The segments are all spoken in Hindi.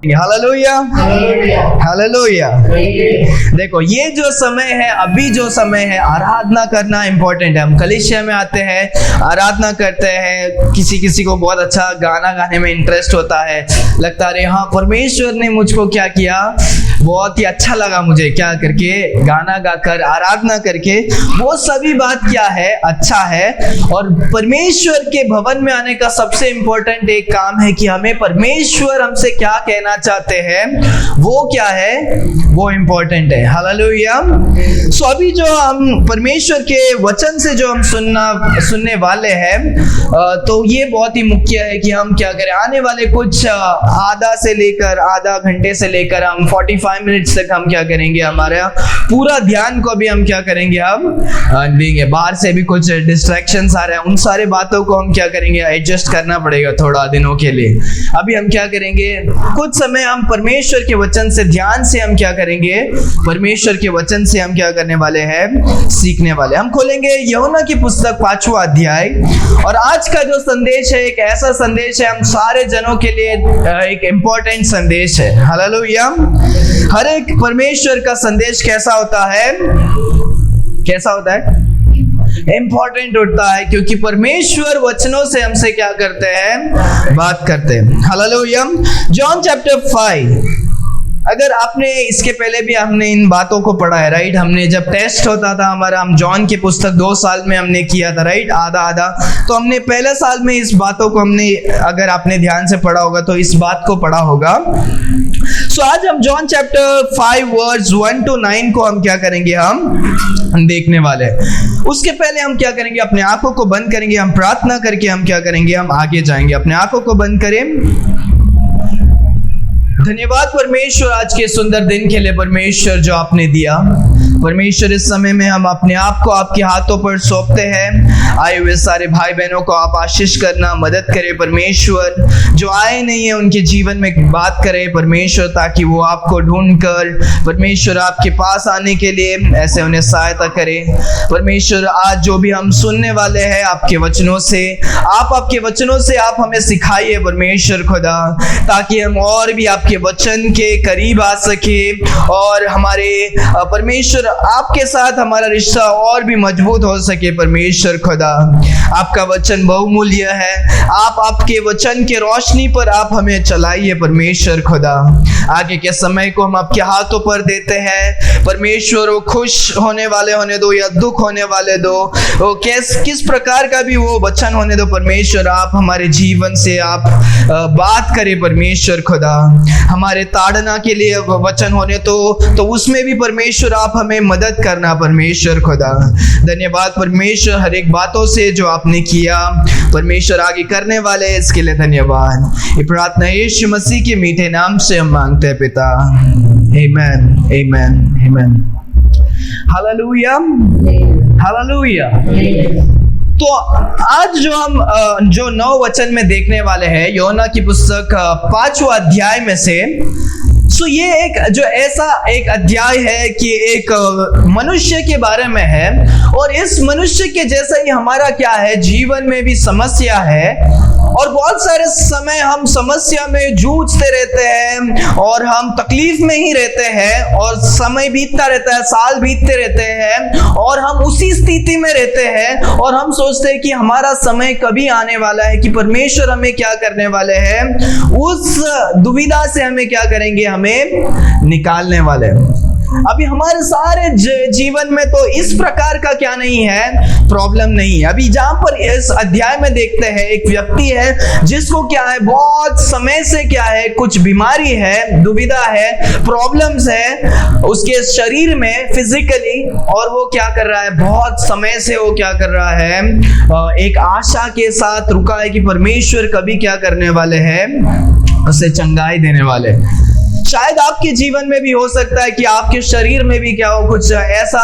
Hallelujah, hallelujah. देखो, ये जो समय है, अभी जो समय है, आराधना करना इंपॉर्टेंट है। हम कलीसिया में आते हैं, आराधना करते हैं। किसी किसी को बहुत अच्छा गाना गाने में इंटरेस्ट होता है, लगता है हाँ परमेश्वर ने मुझको क्या किया, बहुत ही अच्छा लगा मुझे क्या करके, गाना गाकर, आराधना करके। वो सभी बात क्या है, अच्छा है। और परमेश्वर के भवन में आने का सबसे इंपॉर्टेंट एक काम है कि हमें परमेश्वर हमसे क्या कहना चाहते हैं, वो क्या है, वो इंपॉर्टेंट है। हालेलुया। सो अभी जो हम परमेश्वर के वचन से जो हम सुनने वाले हैं, तो ये बहुत ही मुख्य है कि हम क्या करें। आने वाले कुछ आधा घंटे से लेकर हम 45 मिनट्स तक हम क्या करेंगे, हमारा पूरा ध्यान को भी हम क्या करेंगे, हम देंगे। बाहर से भी कुछ डिस्ट्रैक्शंस आ रहे हैं, उन सारे बातों को हम क्या करेंगे, एडजस्ट करना पड़ेगा थोड़ा दिनों के लिए। अभी हम क्या करेंगे, कुछ समय हम परमेश्वर के वचन से, ध्यान से हम क्या करेंगे, परमेश्वर के वचन से हम क्या करने वाले हैं, सीखने वाले। हम खोलेंगे यूहन्ना की पुस्तक 5वां अध्याय। और आज का जो संदेश है, एक ऐसा संदेश है, हम सारे जनों के लिए एक इंपॉर्टेंट संदेश है। हालेलुया। हर एक परमेश्वर का संदेश कैसा होता है, कैसा होता है, इंपॉर्टेंट होता है, क्योंकि परमेश्वर वचनों से हमसे क्या करते हैं, बात करते हैं। हालेलुया। John chapter 5। अगर आपने इसके पहले भी हमने इन बातों को पढ़ा है, राइट। हमने जब टेस्ट होता था हमारा, हम जॉन की पुस्तक 2 साल में हमने किया था, राइट, आधा। तो हमने पहले साल में इस बातों को हमने, अगर आपने ध्यान से पढ़ा होगा तो इस बात को पढ़ा होगा। सो आज हम जॉन चैप्टर 5 वर्स 1 to 9 को हम क्या करेंगे, हम देखने वाले हैं। उसके पहले हम क्या करेंगे, अपने आंखों को बंद करेंगे, हम प्रार्थना करके हम क्या करेंगे, हम आगे जाएंगे। अपने आंखों को बंद करें। धन्यवाद परमेश्वर आज के सुंदर दिन के लिए, परमेश्वर जो आपने दिया। परमेश्वर इस समय में हम अपने आप को आपके हाथों पर सौंपते हैं। आए हुए सारे भाई बहनों को आप आशीष करना, मदद करें परमेश्वर। जो आए नहीं है उनके जीवन में बात करें परमेश्वर, ताकि वो आपको ढूंढकर परमेश्वर आपके पास आने के लिए ऐसे उन्हें सहायता करें। परमेश्वर आज जो भी हम सुनने वाले हैं आपके वचनों से, आपके वचनों से आप हमें सिखाइए परमेश्वर खुदा, ताकि हम और भी आपके वचन के करीब आ सके और हमारे परमेश्वर आपके साथ हमारा रिश्ता और भी मजबूत हो सके। परमेश्वर खुदा, आपका वचन बहुमूल्य है। आपके वचन के रोशनी पर आप हमें चलाइए परमेश्वर खुदा। आगे के समय को हम आपके हाथों पर देते हैं परमेश्वर। वो खुश होने वाले होने दो या दुख होने वाले दो, वो किस प्रकार का भी वो वचन होने दो परमेश्वर, आप हमारे जीवन से आप बात करें परमेश्वर खुदा। हमारे ताड़ना के लिए वचन होने तो उसमें भी परमेश्वर आप हमें मदद करना परमेश्वर खुदा। धन्यवाद परमेश्वर हर एक बातों से जो आपने किया परमेश्वर, आगे करने वाले इसके लिए धन्यवाद। ये प्रार्थना यीशु मसीह के मीठे नाम से हम मांगते हैं पिता। Amen, amen, amen. Hallelujah, hallelujah. तो आज जो हम जो 9 वचन में देखने वाले हैं यूहन्ना की पुस्तक 5वां अध्याय में से, सो ये एक जो ऐसा एक अध्याय है कि एक मनुष्य के बारे में है। और इस मनुष्य के जैसा ही हमारा क्या है, जीवन में भी समस्या है। और बहुत सारे समय हम समस्या में जूझते रहते हैं और हम तकलीफ में ही रहते हैं, और समय बीतता रहता है, साल बीतते रहते हैं, और हम उसी स्थिति में रहते हैं। और हम सोचते हैं कि हमारा समय कभी आने वाला है कि परमेश्वर हमें क्या करने वाले हैं, उस दुविधा से हमें क्या करेंगे, हमें निकालने वाले हैं। अभी हमारे सारे जीवन में तो इस प्रकार का क्या नहीं है, प्रॉब्लम नहीं है। अभी जहां पर इस अध्याय में देखते हैं एक व्यक्ति है जिसको क्या है, बहुत समय से क्या है, कुछ बीमारी है, दुविधा है, प्रॉब्लम्स है उसके शरीर में फिजिकली। और वो क्या कर रहा है, बहुत समय से वो क्या कर रहा है, एक आशा के साथ रुका है कि परमेश्वर कभी क्या करने वाले हैं, उसे चंगाई देने वाले। शायद आपके जीवन में भी हो सकता है कि आपके शरीर में भी क्या हो, कुछ ऐसा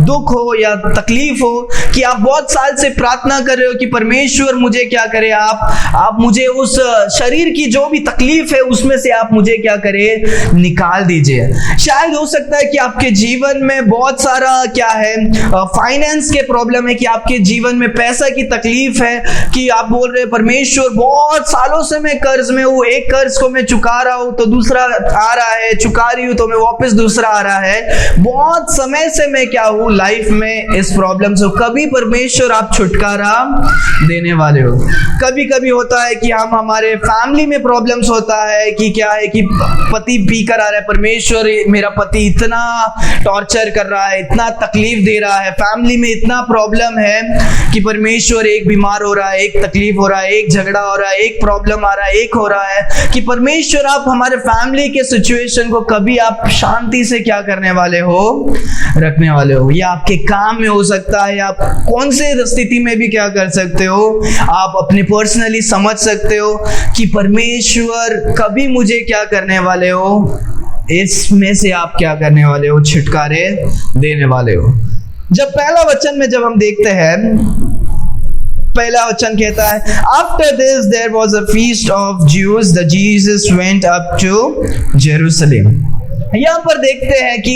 दुख हो या तकलीफ हो कि आप बहुत साल से प्रार्थना कर रहे हो कि परमेश्वर मुझे क्या करे, आप मुझे उस शरीर की जो भी तकलीफ है उसमें से आप मुझे क्या करे, निकाल दीजिए। शायद हो सकता है कि आपके जीवन में बहुत सारा क्या है, फाइनेंस के प्रॉब्लम है, कि आपके जीवन में पैसा की तकलीफ है, कि आप बोल रहे परमेश्वर बहुत सालों से मैं कर्ज में हूं, एक कर्ज को मैं चुका रहा हूं तो दूसरा आ रहा है, चुका रही हूं तो मैं वापस दूसरा आ रहा है, बहुत समय से मैं क्या हूं लाइफ में इस प्रॉब्लम से। कभी परमेश्वर आप छुटकारा देने वाले हो। कभी कभी होता है कि हम हमारे फैमिली में प्रॉब्लम्स होता है कि क्या है कि पति पी कर आ रहा है, परमेश्वर मेरा पति इतना टॉर्चर कर रहा है, इतना तकलीफ दे रहा है, फैमिली में इतना प्रॉब्लम है कि परमेश्वर एक बीमार हो रहा है, एक तकलीफ हो रहा है, एक झगड़ा हो रहा है, एक प्रॉब्लम आ रहा है, एक हो रहा है, कि परमेश्वर आप हमारे फैमिली के सिचुएशन को कभी आप शांति से क्या करने वाले हो, रखने वाले हो। या आपके काम में हो सकता है, आप कौन से स्थिति में भी क्या कर सकते हो, आप अपने पर्सनली समझ सकते हो कि परमेश्वर कभी मुझे क्या करने वाले हो, इसमें से आप क्या करने वाले हो, छुटकारे देने वाले हो। जब पहला वचन में जब हम देखते हैं, पहला वचन कहता है, after this there was a feast of Jews, the Jesus went up to Jerusalem. यहाँ पर देखते हैं कि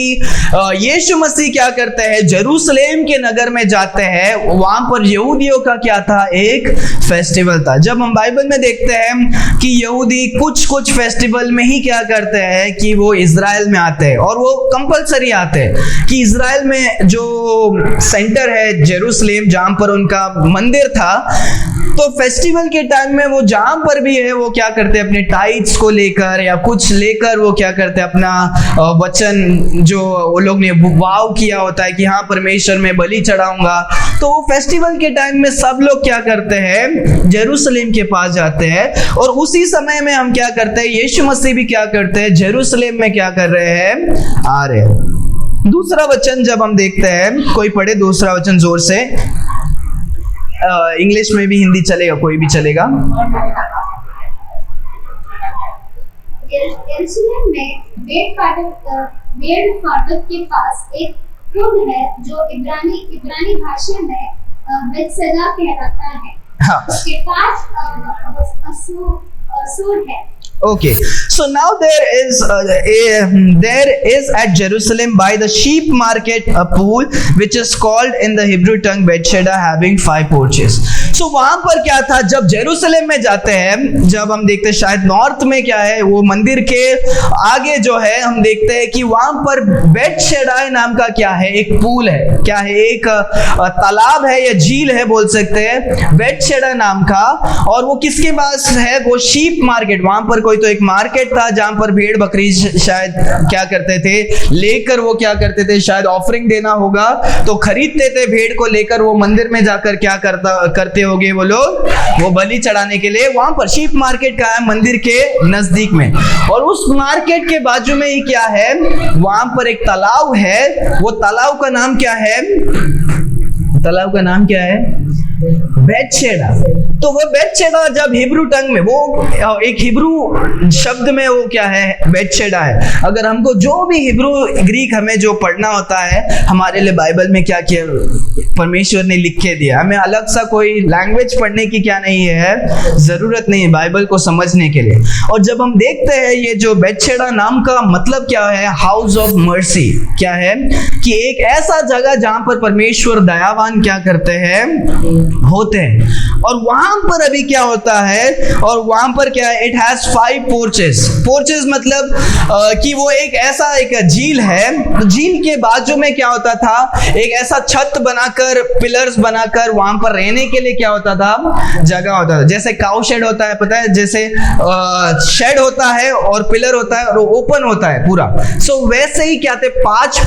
यीशु मसीह क्या करते हैं, जेरूशलेम के नगर में जाते हैं। वहां पर यहूदियों का क्या था, एक फेस्टिवल था। जब हम बाइबल में देखते हैं कि यहूदी कुछ फेस्टिवल में ही क्या करते हैं कि वो इज़राइल में आते हैं, और वो कंपलसरी आते हैं कि इज़राइल में जो सेंटर है जेरूशलेम, जहां पर उनका मंदिर था, तो फेस्टिवल के टाइम में वो जहां पर भी है वो क्या करते हैं, अपने टाइट्स को लेकर या कुछ लेकर वो क्या करते हैं, अपना वचन जो वो लोग ने वाव किया होता है कि हाँ परमेश्वर में बलि चढ़ाऊंगा, तो वो फेस्टिवल के टाइम में सब लोग क्या करते हैं, जेरूशलेम के पास जाते हैं। और उसी समय में हम क्या करते हैं, यीशु मसीह भी क्या करते हैं, जेरूशलेम में क्या कर रहे हैं, आ रहे हैं। दूसरा वचन जब हम देखते हैं, कोई पढ़े दूसरा वचन जोर से, इंग्लिश में भी, हिंदी चलेगा, कोई भी चलेगा। यरूशलेम में बेड़ फाटक के पास एक कुंड है जो इब्रानी भाषा में बेतसदा कहलाता है। हाँ। उसके पास असूर है। Okay, so now there is at Jerusalem by the sheep market a pool which is called in the Hebrew tongue Bethesda, having 5 porches. So वहां पर क्या था, जब जेरूशलेम में जाते हैं, जब हम देखते हैं शायद नॉर्थ में क्या है, वो मंदिर के आगे जो है हम देखते हैं कि वहां पर बेथशेदा नाम का क्या है, एक पूल है, क्या है, एक तालाब है या झील है बोल सकते हैं, बेथशेदा नाम का। और वो किसके पास है, वो शीप मार्केट, वहां पर कोई तो एक मार्केट था जहां पर भेड़ बकरी शायद क्या करते थे, लेकर वो क्या करते थे, शायद ऑफरिंग देना होगा तो खरीदते थे भेड़ को लेकर, वो मंदिर में जाकर क्या करते होंगे वो लोग, वो बलि चढ़ाने के लिए। वहां पर शीप मार्केट का है, मंदिर के नजदीक में। और उस मार्केट के बाजू में ही क्या है, वहां पर एक तालाब है। वो तालाब का नाम क्या है, तालाब का नाम क्या है, बेथशेदा। तो वो बेथशेदा जब हिब्रू टंग में, वो एक हिब्रू शब्द में वो क्या है, बेथशेदा है। अगर हमको जो भी हिब्रू ग्रीक हमें जो पढ़ना होता है, हमारे लिए बाइबल में क्या किया परमेश्वर ने लिख के दिया, हमें अलग सा कोई लैंग्वेज पढ़ने की क्या नहीं है, जरूरत नहीं है बाइबल को समझने के लिए। और जब हम देखते हैं ये जो बेथशेदा नाम का मतलब क्या है, हाउस ऑफ मर्सी, क्या है कि एक ऐसा जगह जहां पर परमेश्वर दयावान क्या करते हैं, होते हैं। और वहां पर अभी क्या होता है, और वहां पर क्या है, इट हैज 5 पोर्चेस। पोर्चेस मतलब कि वो एक ऐसा एक झील है, तो झील के बाजू में क्या होता था, एक ऐसा छत बनाकर, पिलर्स बनाकर, वहां पर रहने के लिए क्या होता था, जगह होता था। जैसे काउ शेड होता है, पता है, जैसे शेड होता है और पिलर होता है और ओपन होता है पूरा। सो वैसे ही क्या थे, 5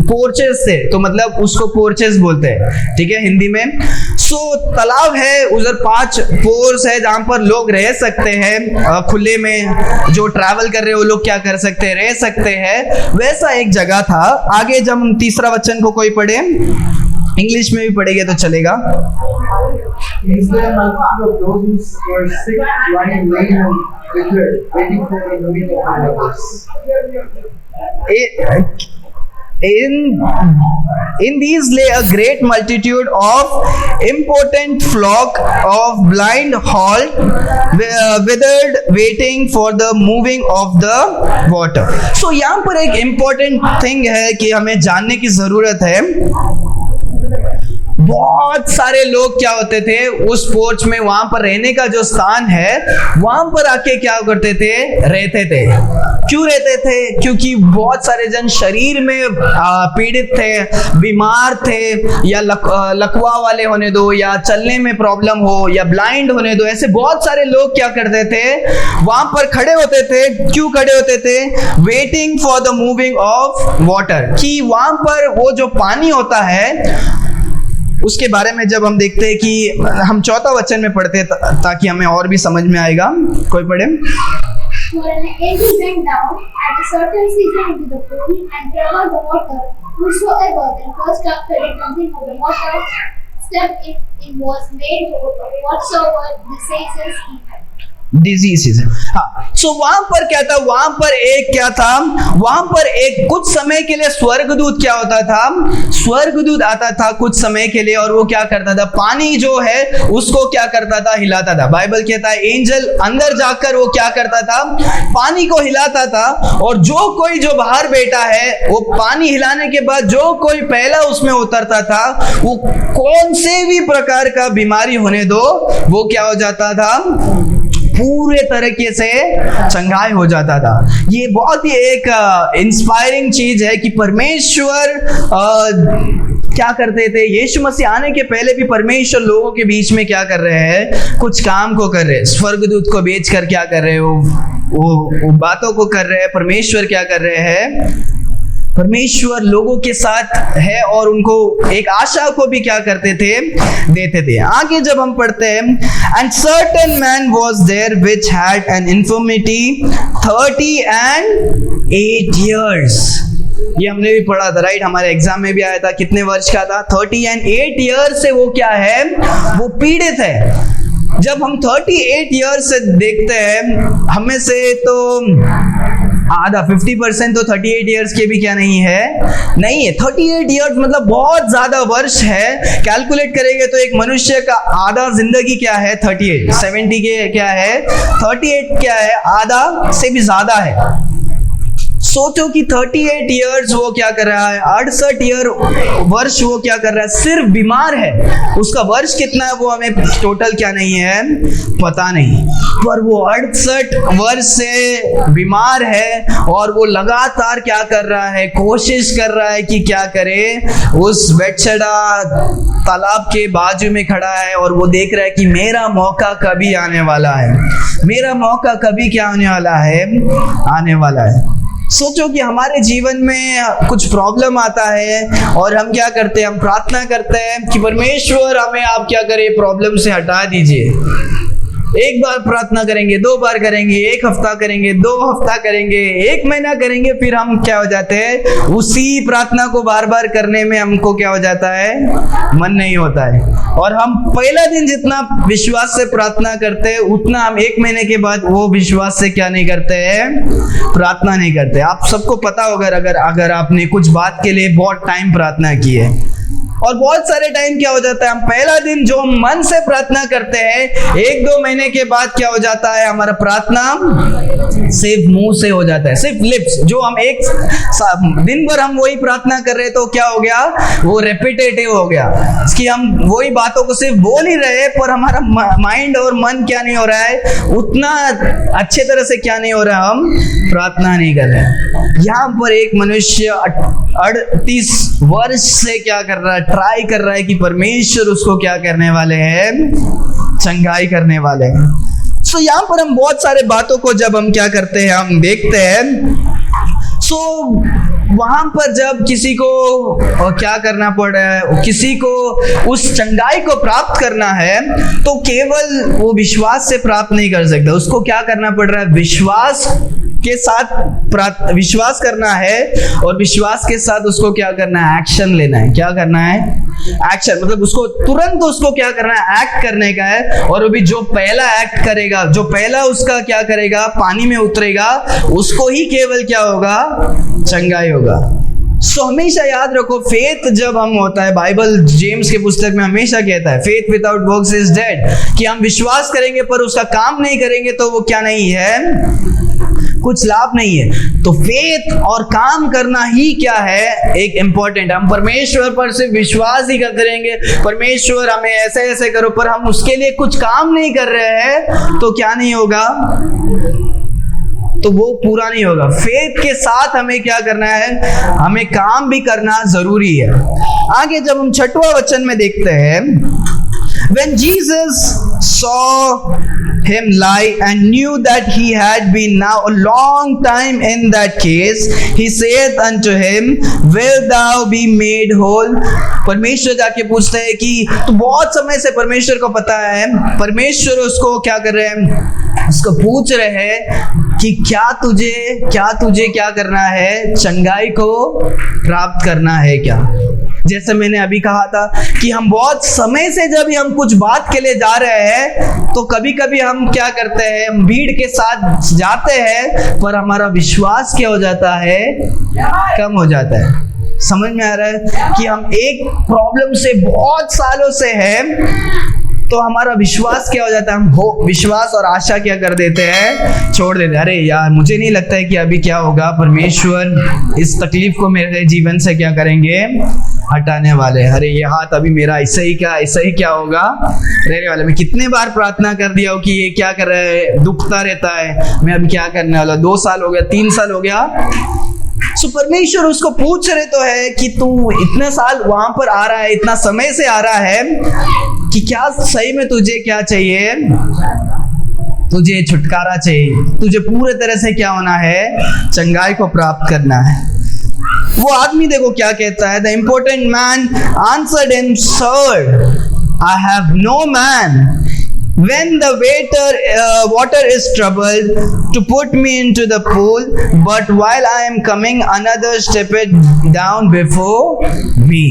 पोर्चेस से, तो मतलब उसको पोर्चेस बोलते हैं, ठीक है, हिंदी में। सो तालाब है, उधर 5 पोर्स है जहां पर लोग रह सकते हैं, खुले में जो ट्रैवल कर रहे हैं वो लोग क्या कर सकते हैं, रह सकते हैं, वैसा एक जगह था। आगे जब हम तीसरा वचन को कोई पढ़े, इंग्लिश में भी पढ़ेंगे तो चलेगा। Is there a multitude of those who were sick, lying, laying on withered, waiting for the moving of the waters? In these lay a great multitude of important flock of blind halt, withered, waiting for the moving of the water. So यहाँ पर एक important thing है कि हमें जानने की जरूरत है। बहुत सारे लोग क्या होते थे उस पोर्च में, वहां पर रहने का जो स्थान है वहां पर आके क्या करते थे, रहते थे। क्यों रहते थे? क्योंकि बहुत सारे जन शरीर में पीड़ित थे, बीमार थे, या लकवा वाले होने दो, या चलने में प्रॉब्लम हो, या ब्लाइंड होने दो, ऐसे बहुत सारे लोग क्या करते थे, वहां पर खड़े होते थे। क्यों खड़े होते थे? Waiting for the moving of water, कि वहां पर वो जो पानी होता है उसके बारे में जब हम देखते हैं कि हम 4वां वचन में पढ़ते हैं ताकि हमें और भी समझ में आएगा। कोई पढ़े? For an angel went down at a certain season into the pool and troubled the water. Whosoever then first after the cleansing of the water stepped in was made whatsoever diseases he had. Disease है। हाँ, सो वहां पर क्या था? वहां पर एक क्या था? वहां पर एक कुछ समय के लिए स्वर्गदूत क्या होता था? स्वर्गदूत आता था कुछ समय के लिए, और वो क्या करता था? पानी जो है उसको क्या करता था? हिलाता था। बाइबल कहता है एंजल अंदर जाकर वो क्या करता था? पानी को हिलाता था। और जो कोई जो बाहर बैठा है, वो पानी हिलाने के बाद जो कोई पहला उसमें उतरता था, वो कौन से भी प्रकार का बीमारी होने दो, वो क्या हो जाता था? पूरे तरीके से चंगाई हो जाता था। ये बहुत ही एक इंस्पायरिंग चीज है कि परमेश्वर क्या करते थे। यीशु मसीह आने के पहले भी परमेश्वर लोगों के बीच में क्या कर रहे हैं? कुछ काम को कर रहे हैं। स्वर्गदूत को भेज कर क्या कर रहे हैं? वो बातों को कर रहे हैं। परमेश्वर क्या कर रहे हैं? परमेश्वर लोगों के साथ है और उनको एक आशा को भी क्या करते थे? देते थे। आगे जब हम पढ़ते हैं, and certain man was there which had an infirmity 38 years। ये हमने भी पढ़ा था, राइट? हमारे एग्जाम में भी आया था। कितने वर्ष का था? 38 years से वो क्या है? वो पीड़ित है। जब हम 38 years से देखते हैं, हमें से तो आधा 50% तो 38 years के भी क्या नहीं है? नहीं है। 38 years मतलब बहुत ज्यादा वर्ष है। कैलकुलेट करेंगे तो एक मनुष्य का आधा जिंदगी क्या है? 38। 70 के क्या है? 38 क्या है? आधा से भी ज्यादा है। सोचो कि 38 years वो क्या कर रहा है? 68 वर्ष वो क्या कर रहा है? सिर्फ बीमार है। उसका वर्ष कितना है वो हमें टोटल क्या नहीं है? पता नहीं। पर वो 68 वर्ष से बीमार है और वो लगातार क्या कर रहा है? कोशिश कर रहा है कि क्या करे? उस बेतसैदा तालाब के बाजू में खड़ा है और वो देख रहा है कि मेरा मौका कभी आने वाला है। मेरा मौका कभी क्या होने वाला है? आने वाला है। सोचो कि हमारे जीवन में कुछ प्रॉब्लम आता है और हम क्या करते हैं? हम प्रार्थना करते हैं कि परमेश्वर हमें आप क्या करें? प्रॉब्लम से हटा दीजिए। एक बार प्रार्थना करेंगे, 2 बार करेंगे, 1 हफ्ता करेंगे, 2 हफ्ता करेंगे, 1 महीना करेंगे, फिर हम क्या हो जाते हैं? उसी प्रार्थना को बार बार करने में हमको क्या हो जाता है? मन नहीं होता है। और हम पहला दिन जितना विश्वास से प्रार्थना करते हैं, उतना हम 1 महीने के बाद वो विश्वास से क्या नहीं करते हैं? प्रार्थना नहीं करते। आप सबको पता होगा अगर आपने कुछ बात के लिए बहुत टाइम प्रार्थना की है, और बहुत सारे टाइम क्या हो जाता है? हम पहला दिन जो मन से प्रार्थना करते हैं, 1-2 महीने के बाद क्या हो जाता है? हमारा प्रार्थना सिर्फ मुंह से हो जाता है, सिर्फ लिप्स। जो हम एक दिन भर हम वही प्रार्थना कर रहे तो क्या हो गया? वो रेपिटेटिव हो गया कि हम वही बातों को सिर्फ बोल ही रहे, पर हमारा माइंड और मन क्या नहीं हो रहा है? उतना अच्छे तरह से क्या नहीं हो रहा? हम प्रार्थना नहीं कर रहे। यहाँ पर एक मनुष्य 38 वर्ष से क्या कर रहा है? ट्राई कर रहा है कि परमेश्वर उसको क्या करने वाले हैं? चंगाई करने वाले हैं। सो यहाँ पर हम बहुत सारे बातों को जब हम क्या करते हैं, हम देखते हैं। सो वहां पर जब किसी को क्या करना पड़ रहा है, किसी को उस चंगाई को प्राप्त करना है, तो केवल वो विश्वास से प्राप्त नहीं कर सकता। उसको क्या करना पड़ रहा है? विश्वास के साथ विश्वास करना है और विश्वास के साथ उसको क्या करना है, एक्शन लेना है। क्या करना है, एक्शन, मतलब उसको तुरंत उसको क्या करना है, एक्ट करने का है। और अभी जो पहला एक्ट करेगा, जो पहला उसका क्या करेगा, पानी में उतरेगा, उसको ही केवल क्या होगा, चंगाई होगा। सो हमेशा याद रखो, फेथ जब हम होता है, बाइबल जेम्स के पुस्तक में हमेशा कहता है faith without works is dead, कि हम विश्वास करेंगे पर उसका काम नहीं करेंगे तो वो क्या नहीं है, कुछ लाभ नहीं है। तो फेथ और काम करना ही क्या है, एक इंपॉर्टेंट। हम परमेश्वर पर सिर्फ विश्वास ही करते रहेंगे, परमेश्वर हमें ऐसे ऐसे करो, पर हम उसके लिए कुछ काम नहीं कर रहे हैं तो क्या नहीं होगा, तो वो पूरा नहीं होगा। फेथ के साथ हमें क्या करना है, हमें काम भी करना जरूरी है। आगे जब हम 6वां वचन में देखते हैं, when Jesus saw him lie and knew that he had been now a long time in that case, he saith unto him, will thou be made whole? परमेश्वर जाके पूछते हैं कि तो बहुत समय से परमेश्वर को पता है, परमेश्वर उसको क्या कर रहे हैं, उसको पूछ रहे हैं कि क्या तुझे क्या करना है, चंगाई को प्राप्त करना है क्या। जैसे मैंने अभी कहा था कि हम बहुत समय से जब हम कुछ बात के लिए जा रहे हैं तो कभी कभी हम क्या करते हैं, हम भीड़ के साथ जाते हैं पर हमारा विश्वास क्या हो जाता है, कम हो जाता है। समझ में आ रहा है कि हम एक प्रॉब्लम से बहुत सालों से हैं तो हमारा विश्वास क्या हो जाता है, हम विश्वास और आशा क्या कर देते हैं, छोड़ देते हैं। अरे यार मुझे नहीं लगता है कि अभी क्या होगा, परमेश्वर इस तकलीफ को मेरे जीवन से क्या करेंगे, हटाने वाले। अरे ये हाथ अभी मेरा ऐसा ही क्या होगा, रहने वाला। मैं कितने बार प्रार्थना कर दिया हो कि ये क्या कर रहा है, दुखता रहता है, मैं अभी क्या करने वाला, 2 साल हो गया, 3 साल हो गया। सो परमेश्वर उसको पूछ रहे तो है कि तू इतने साल वहां पर आ रहा है, इतना समय से आ रहा है, कि क्या सही में तुझे क्या चाहिए, तुझे छुटकारा चाहिए, तुझे पूरे तरह से क्या होना है, चंगाई को प्राप्त करना है। वो आदमी देखो क्या कहता है, the important man answered him, sir I have no man when the water is troubled to put me into the pool, but while I am coming another stepped down before me.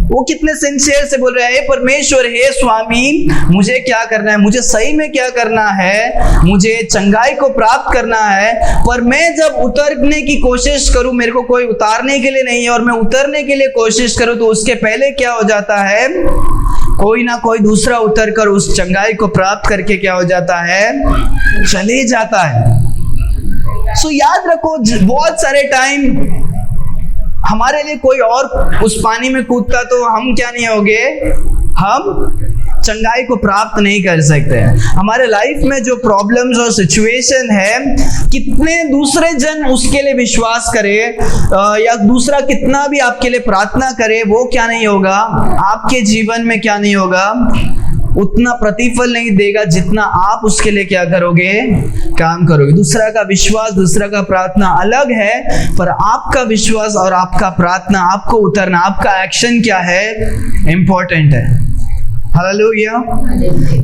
वो कितने सिंसियर से बोल रहे हैं, परमेश्वर हे स्वामी, मुझे क्या करना है, मुझे सही में क्या करना है, मुझे चंगाई को प्राप्त करना है, पर मैं जब उतरने की कोशिश करूं, मेरे को कोई उतारने के लिए नहीं है, और मैं उतरने के लिए कोशिश करूं तो उसके पहले क्या हो जाता है, कोई ना कोई दूसरा उतर कर उस चंगाई को प्राप्त करके क्या हो जाता है, चले जाता है। सो याद रखो, बहुत सारे टाइम हमारे लिए कोई और उस पानी में कूदता तो हम क्या नहीं होंगे, हम चंगाई को प्राप्त नहीं कर सकते। हमारे लाइफ में जो प्रॉब्लम्स और सिचुएशन है, कितने दूसरे जन उसके लिए विश्वास करे या दूसरा कितना भी आपके लिए प्रार्थना करे, वो क्या नहीं होगा, आपके जीवन में क्या नहीं होगा, उतना प्रतिफल नहीं देगा जितना आप उसके लिए क्या करोगे, काम करोगे। दूसरा का विश्वास, दूसरा का प्रार्थना अलग है, पर आपका विश्वास और आपका प्रार्थना, आपको उतरना, आपका एक्शन क्या है, इंपॉर्टेंट है। हालेलुया।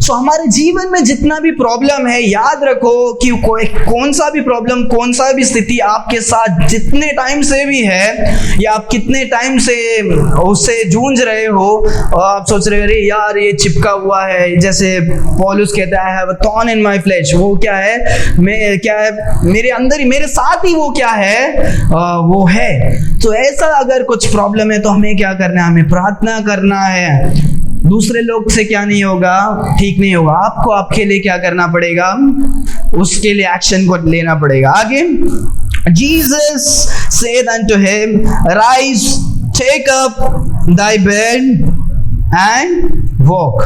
सो हमारे जीवन में जितना भी प्रॉब्लम है, याद रखो कि कौन सा भी प्रॉब्लम, कौन सा भी स्थिति आपके साथ जितने टाइम से भी है, या आप कितने टाइम से उससे जूझ रहे हो, और आप सोच रहे हो अरे यार ये चिपका हुआ है, जैसे पौलुस कहता है, I have a thorn in my flesh, वो क्या है, मेरे अंदर ही, मेरे साथ ही वो क्या है, वो है। तो ऐसा अगर कुछ प्रॉब्लम है तो हमें क्या करना है, हमें प्रार्थना करना है। दूसरे लोग से क्या नहीं होगा, ठीक नहीं होगा, आपको आपके लिए क्या करना पड़ेगा, उसके लिए एक्शन को लेना पड़ेगा। आगे, Jesus said unto him, rise, take up thy bed and walk.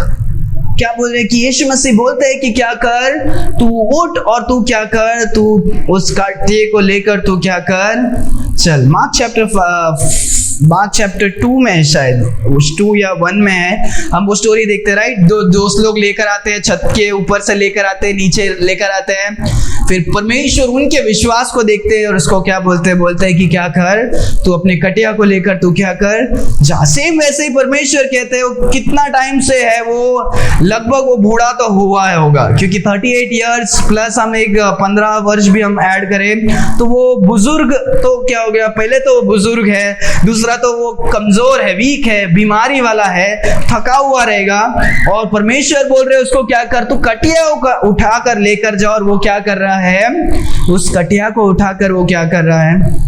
क्या बोल रहे हैं कि यीशु मसीह बोलते हैं कि क्या कर, तू उठ और तू क्या कर, तू उस कांटे को लेकर तू क्या कर, चल। मार्क चैप्टर मार्क चैप्टर 2 में है शायद, 2 या 1 में है। हम वो स्टोरी देखते हैं, राइट। दो दोस्त लोग लेकर आते हैं, छत के ऊपर से लेकर आते हैं, नीचे लेकर आते हैं। फिर परमेश्वर उनके विश्वास को देखते हैं और उसको क्या बोलते हैं कि क्या कर, तू अपने कटिया को लेकर तू क्या कर जा। सेम वैसे ही परमेश्वर कहते हैं, वो कितना टाइम से है, वो लगभग वो बूढ़ा तो हुआ है होगा, क्योंकि 38 इयर्स प्लस हम एक 15 वर्ष भी हम ऐड करें तो वो बुजुर्ग तो क्या हो गया, पहले तो वो बुजुर्ग है, दूसरा तो वो कमजोर है, वीक है, बीमारी वाला है, थका हुआ रहेगा। और परमेश्वर बोल रहे उसको क्या कर, तू कटिया उठाकर लेकर जा। और वो क्या कर रहा है, उस कटिया को उठाकर वो क्या कर रहा है,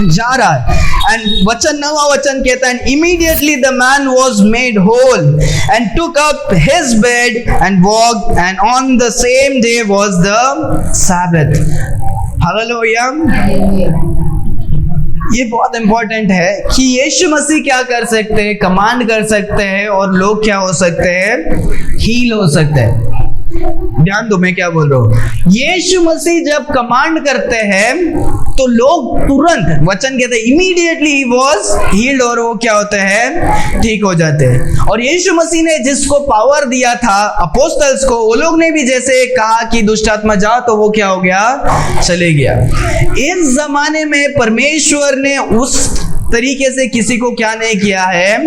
जा रहा है। एंड वचन 9वां वचन कहता है, immediately the man was made whole and took up his bed and walked and on the same day was the Sabbath. Hallelujah. ये बहुत इंपॉर्टेंट है कि यीशु मसीह क्या कर सकते हैं, कमांड कर सकते हैं और लोग क्या हो सकते हैं, हील हो सकते हैं। ध्यान दो मैं क्या बोल रहा हूं। यीशु मसीह जब कमांड करते हैं तो लोग तुरंत, वचन कहते हैं इमीडिएटली ही वाज हील्ड, और वो क्या होते हैं, ठीक हो जाते हैं। और यीशु मसीह ने जिसको पावर दिया था अपोस्टल्स को, वो लोग ने भी जैसे कहा कि दुष्ट आत्मा जाओ तो वो क्या हो गया, चले गया। इस जमाने में परमेश्वर ने उस तरीके से किसी को क्या नहीं किया है,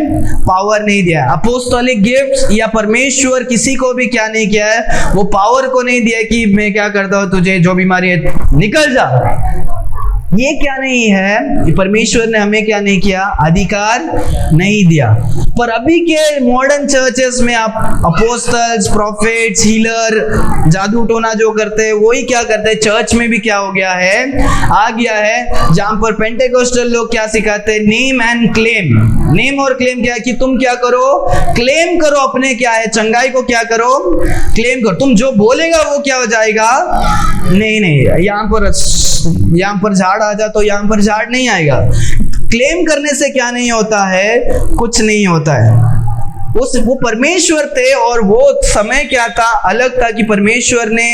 पावर नहीं दिया। अपोस्टोलिक गिफ्ट्स या परमेश्वर किसी को भी क्या नहीं किया है, वो पावर को नहीं दिया कि मैं क्या करता हूं, तुझे जो बीमारी है निकल जा। ये क्या नहीं है, परमेश्वर ने हमें क्या नहीं किया, अधिकार नहीं दिया। पर अभी के मॉडर्न चर्चेस में आप अपोस्टल्स, प्रॉफिट्स, हीलर, जादू टोना जो करते हैं वही क्या करते हैं, चर्च में भी क्या हो गया है, आ गया है। जहां पर पेंटेकोस्टल लोग क्या सिखाते हैं, नेम एंड क्लेम। नेम और क्लेम क्या है कि तुम क्या करो, क्लेम करो अपने क्या है, चंगाई को क्या करो, क्लेम करो। तुम जो बोलेगा वो क्या हो जाएगा, नहीं, यहाँ पर झाड़ आ जा तो यहाँ पर झाड़ नहीं आएगा। क्लेम करने से क्या नहीं होता है, कुछ नहीं होता है। वो परमेश्वर थे और वो समय क्या था, अलग था कि परमेश्वर ने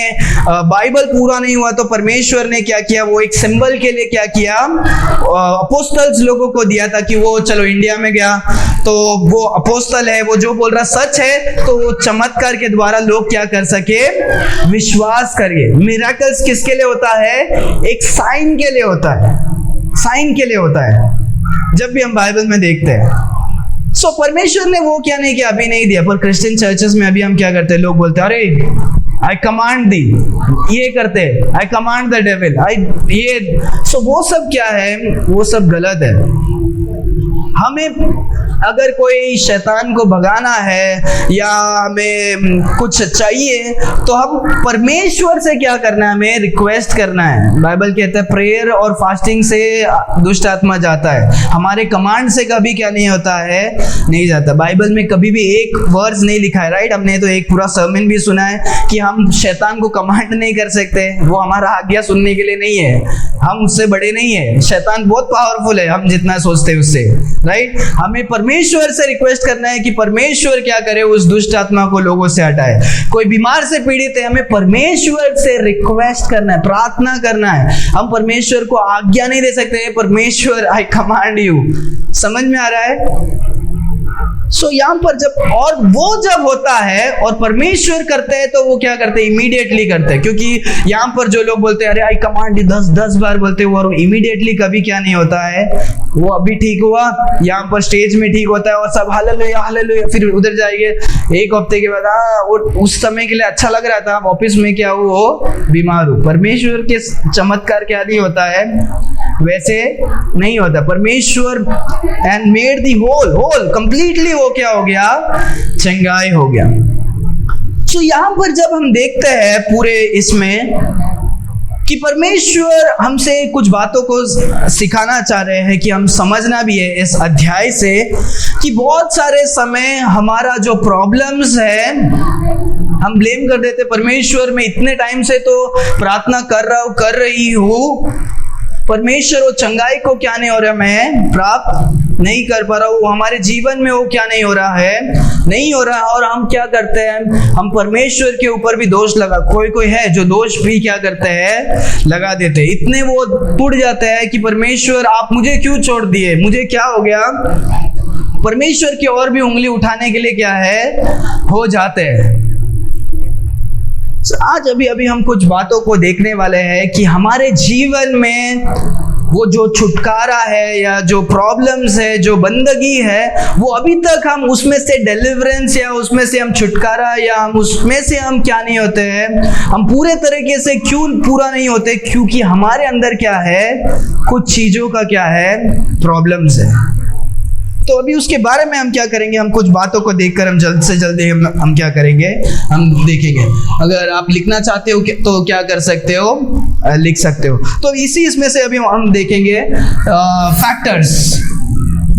बाइबल पूरा नहीं हुआ तो परमेश्वर ने क्या किया, वो एक सिंबल के लिए क्या किया, अपोस्टल्स लोगों को दिया था कि वो चलो इंडिया में गया तो वो अपोस्टल है, वो जो बोल रहा सच है, तो वो चमत्कार के द्वारा लोग क्या कर सके, विश्वास करिए। मिरेकल्स किसके लिए होता है, एक साइन के लिए होता है, साइन के लिए होता है जब भी हम बाइबल में देखते हैं। सो परमेश्वर ने वो क्या नहीं किया, अभी नहीं दिया। पर क्रिश्चियन चर्चेस में अभी हम क्या करते हैं, लोग बोलते हैं अरे आई कमांड दी, ये करते हैं, आई कमांड द डेविल, ये। सो वो सब क्या है, वो सब गलत है। हमें अगर कोई शैतान को भगाना है या हमें कुछ चाहिए तो हम परमेश्वर से क्या करना है, हमें रिक्वेस्ट करना है। बाइबल कहता है प्रेयर और फास्टिंग से दुष्ट आत्मा जाता है, हमारे कमांड से कभी क्या नहीं होता है, नहीं जाता। बाइबल में कभी भी एक वर्स नहीं लिखा है, राइट। हमने तो एक पूरा सर्मन भी सुना है कि हम शैतान को कमांड नहीं कर सकते, वो हमारा आज्ञा सुनने के लिए नहीं है, हम उससे बड़े नहीं है। शैतान बहुत पावरफुल है, हम जितना सोचते हैं उससे, राइट। हमें परमेश्वर से रिक्वेस्ट करना है कि परमेश्वर क्या करे, उस दुष्ट आत्मा को लोगों से हटाए। कोई बीमार से पीड़ित है, हमें परमेश्वर से रिक्वेस्ट करना है, प्रार्थना करना है। हम परमेश्वर को आज्ञा नहीं दे सकते, परमेश्वर आई कमांड यू। समझ में आ रहा है? सो यहाँ पर जब होता है और परमेश्वर करते हैं तो वो क्या करते हैं, इमीडिएटली करते हैं। क्योंकि यहाँ पर जो लोग बोलते हैं अरे आई कमांड 10 बार बोलते हैं, वो इमीडिएटली कभी क्या नहीं होता है, वो अभी ठीक हुआ, यहाँ पर स्टेज में ठीक होता है और सब हालेलुया हालेलुया, फिर उधर जाएंगे एक हफ्ते के बाद वो उस समय के लिए अच्छा लग रहा था, ऑफिस में क्या हुआ, वो बीमार हो। परमेश्वर के चमत्कार क्या नहीं होता है, वैसे नहीं होता। परमेश्वर and made the whole completely, वो क्या हो गया, चंगाई हो गया। तो यहाँ पर जब हम देखते हैं पूरे इसमें कि परमेश्वर हमसे कुछ बातों को सिखाना चाह रहे हैं कि हम समझना भी है इस अध्याय से कि बहुत सारे समय हमारा जो प्रॉब्लम्स है हम ब्लेम कर देते परमेश्वर में, इतने टाइम से तो प्रार्थना कर रही हूँ, परमेश्वर वो चंगाई को क्या नहीं हो रहा, मैं प्राप्त नहीं कर पा रहा हूँ, हमारे जीवन में वो क्या नहीं हो रहा है, नहीं हो रहा है। और हम क्या करते हैं, हम परमेश्वर के ऊपर भी दोष लगा, कोई है जो दोष भी क्या करते हैं, लगा देते हैं। इतने वो टूट जाते हैं कि परमेश्वर आप मुझे क्यों छोड़ दिए, मुझे क्या हो गया, परमेश्वर की ओर भी उंगली उठाने के लिए क्या है, हो जाते हैं। आज अभी हम कुछ बातों को देखने वाले हैं कि हमारे जीवन में वो जो छुटकारा है या जो प्रॉब्लम्स है, जो बंदगी है, वो अभी तक हम उसमें से डिलीवरेंस या उसमें से हम छुटकारा या हम उसमें से हम क्या नहीं होते हैं, हम पूरे तरीके से क्यों पूरा नहीं होते, क्योंकि हमारे अंदर क्या है, कुछ चीजों का क्या है, प्रॉब्लम्स है। तो अभी उसके बारे में हम क्या करेंगे, हम कुछ बातों को देखकर हम जल्द से जल्द हम क्या करेंगे, हम देखेंगे। अगर आप लिखना चाहते हो तो क्या कर सकते हो, लिख सकते हो। तो इसी इसमें से अभी हम देखेंगे फैक्टर्स,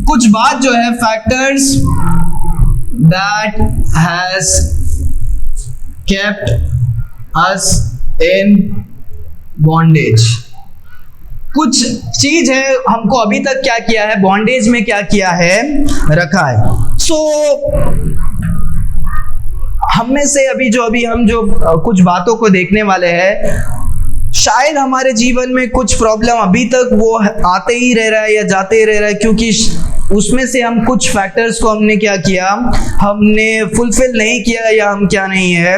कुछ बात जो है, factors that has kept us in bondage. कुछ चीज है हमको अभी तक क्या किया है, बॉन्डेज में क्या किया है, रखा है। सो हम में से अभी हम जो कुछ बातों को देखने वाले हैं, शायद हमारे जीवन में कुछ प्रॉब्लम अभी तक वो आते ही रह रहा है या जाते ही रह रहा है, क्योंकि उसमें से हम कुछ फैक्टर्स को हमने क्या किया, हमने फुलफिल नहीं किया या हम क्या नहीं है,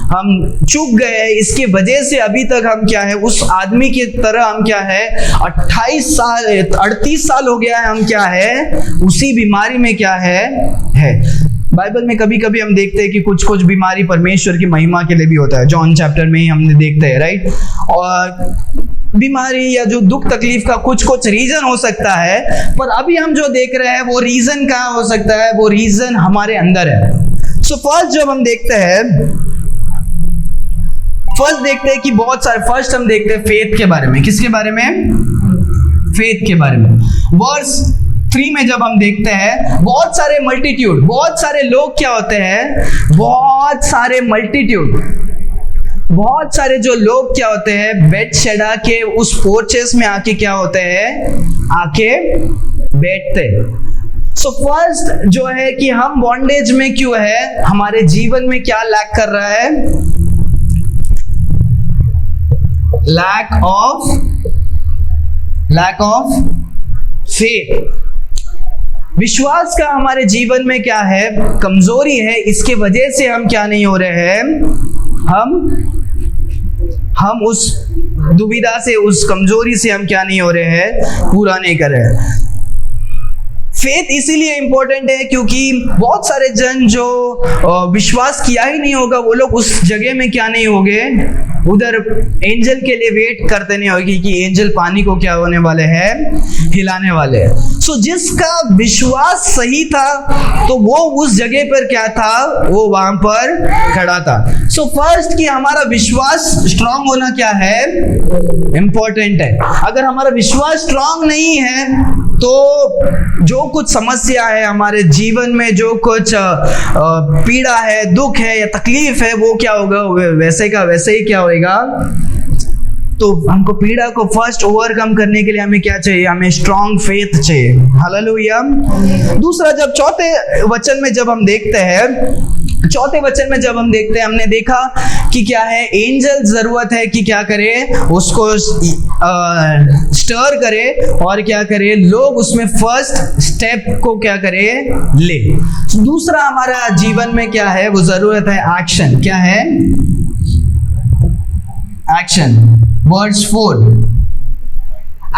हम चूक गए। इसकी वजह से अभी तक हम क्या है, उस आदमी की तरह हम क्या है, 38 साल 38 साल हो गया है, हम क्या है, उसी बीमारी में क्या है। बाइबल में कभी कभी हम देखते हैं कि कुछ कुछ बीमारी परमेश्वर की महिमा के लिए भी होता है। जॉन चैप्टर में ही हमने देखते हैं, राइट। और बीमारी या जो दुख तकलीफ का कुछ कुछ रीजन हो सकता है, पर अभी हम जो देख रहे हैं वो रीजन कहाँ हो सकता है, वो रीजन हमारे अंदर है। सो फर्स्ट जब हम देखते हैं, कि बहुत सारे, फर्स्ट हम देखते हैं फेथ के बारे में। किसके बारे में, फेथ के बारे में। वर्स 3 में जब हम देखते हैं, बहुत सारे मल्टीट्यूड, बहुत सारे लोग क्या होते हैं, बहुत सारे मल्टीट्यूड, बहुत सारे जो लोग क्या होते हैं, बेड शेडा के उस पोर्चेस में आके क्या होते हैं, आके बैठते। सो फर्स्ट जो है कि हम बॉन्डेज में क्यों है, हमारे जीवन में क्या लैक कर रहा है, लैक ऑफ फेथ। विश्वास का हमारे जीवन में क्या है, कमजोरी है। इसके वजह से हम क्या नहीं हो रहे हैं, हम उस दुविधा से, उस कमजोरी से हम क्या नहीं हो रहे हैं, पूरा नहीं कर रहे हैं। फेथ इसीलिए इंपॉर्टेंट है क्योंकि बहुत सारे जन जो विश्वास किया ही नहीं होगा, वो लोग उस जगह में क्या नहीं होंगे, उधर एंजल के लिए वेट करते नहीं होगी कि एंजल पानी को क्या होने वाले हैं, हिलाने वाले हैं। सो जिसका विश्वास सही था तो वो उस जगह पर क्या था, वो वहां पर खड़ा था। सो फर्स्ट कि हमारा विश्वास स्ट्रांग होना क्या है, इंपॉर्टेंट है। अगर हमारा विश्वास स्ट्रांग नहीं है तो जो कुछ समस्या है हमारे जीवन में, जो कुछ पीड़ा है, दुख है या तकलीफ है, वो क्या होगा, वैसे का वैसे ही क्या होएगा। तो हमको पीड़ा को फर्स्ट ओवरकम करने के लिए हमें क्या चाहिए, हमें स्ट्रॉन्ग फेथ चाहिए। हालेलुया। दूसरा, जब चौथे वचन में जब हम देखते हैं, हमने देखा कि क्या है, एंजल जरूरत है कि क्या करे, उसको स्टर करे और क्या करे, लोग उसमें फर्स्ट स्टेप को क्या करे, ले। दूसरा हमारा जीवन में क्या है, वो जरूरत है एक्शन। क्या है, एक्शन। वर्स 4,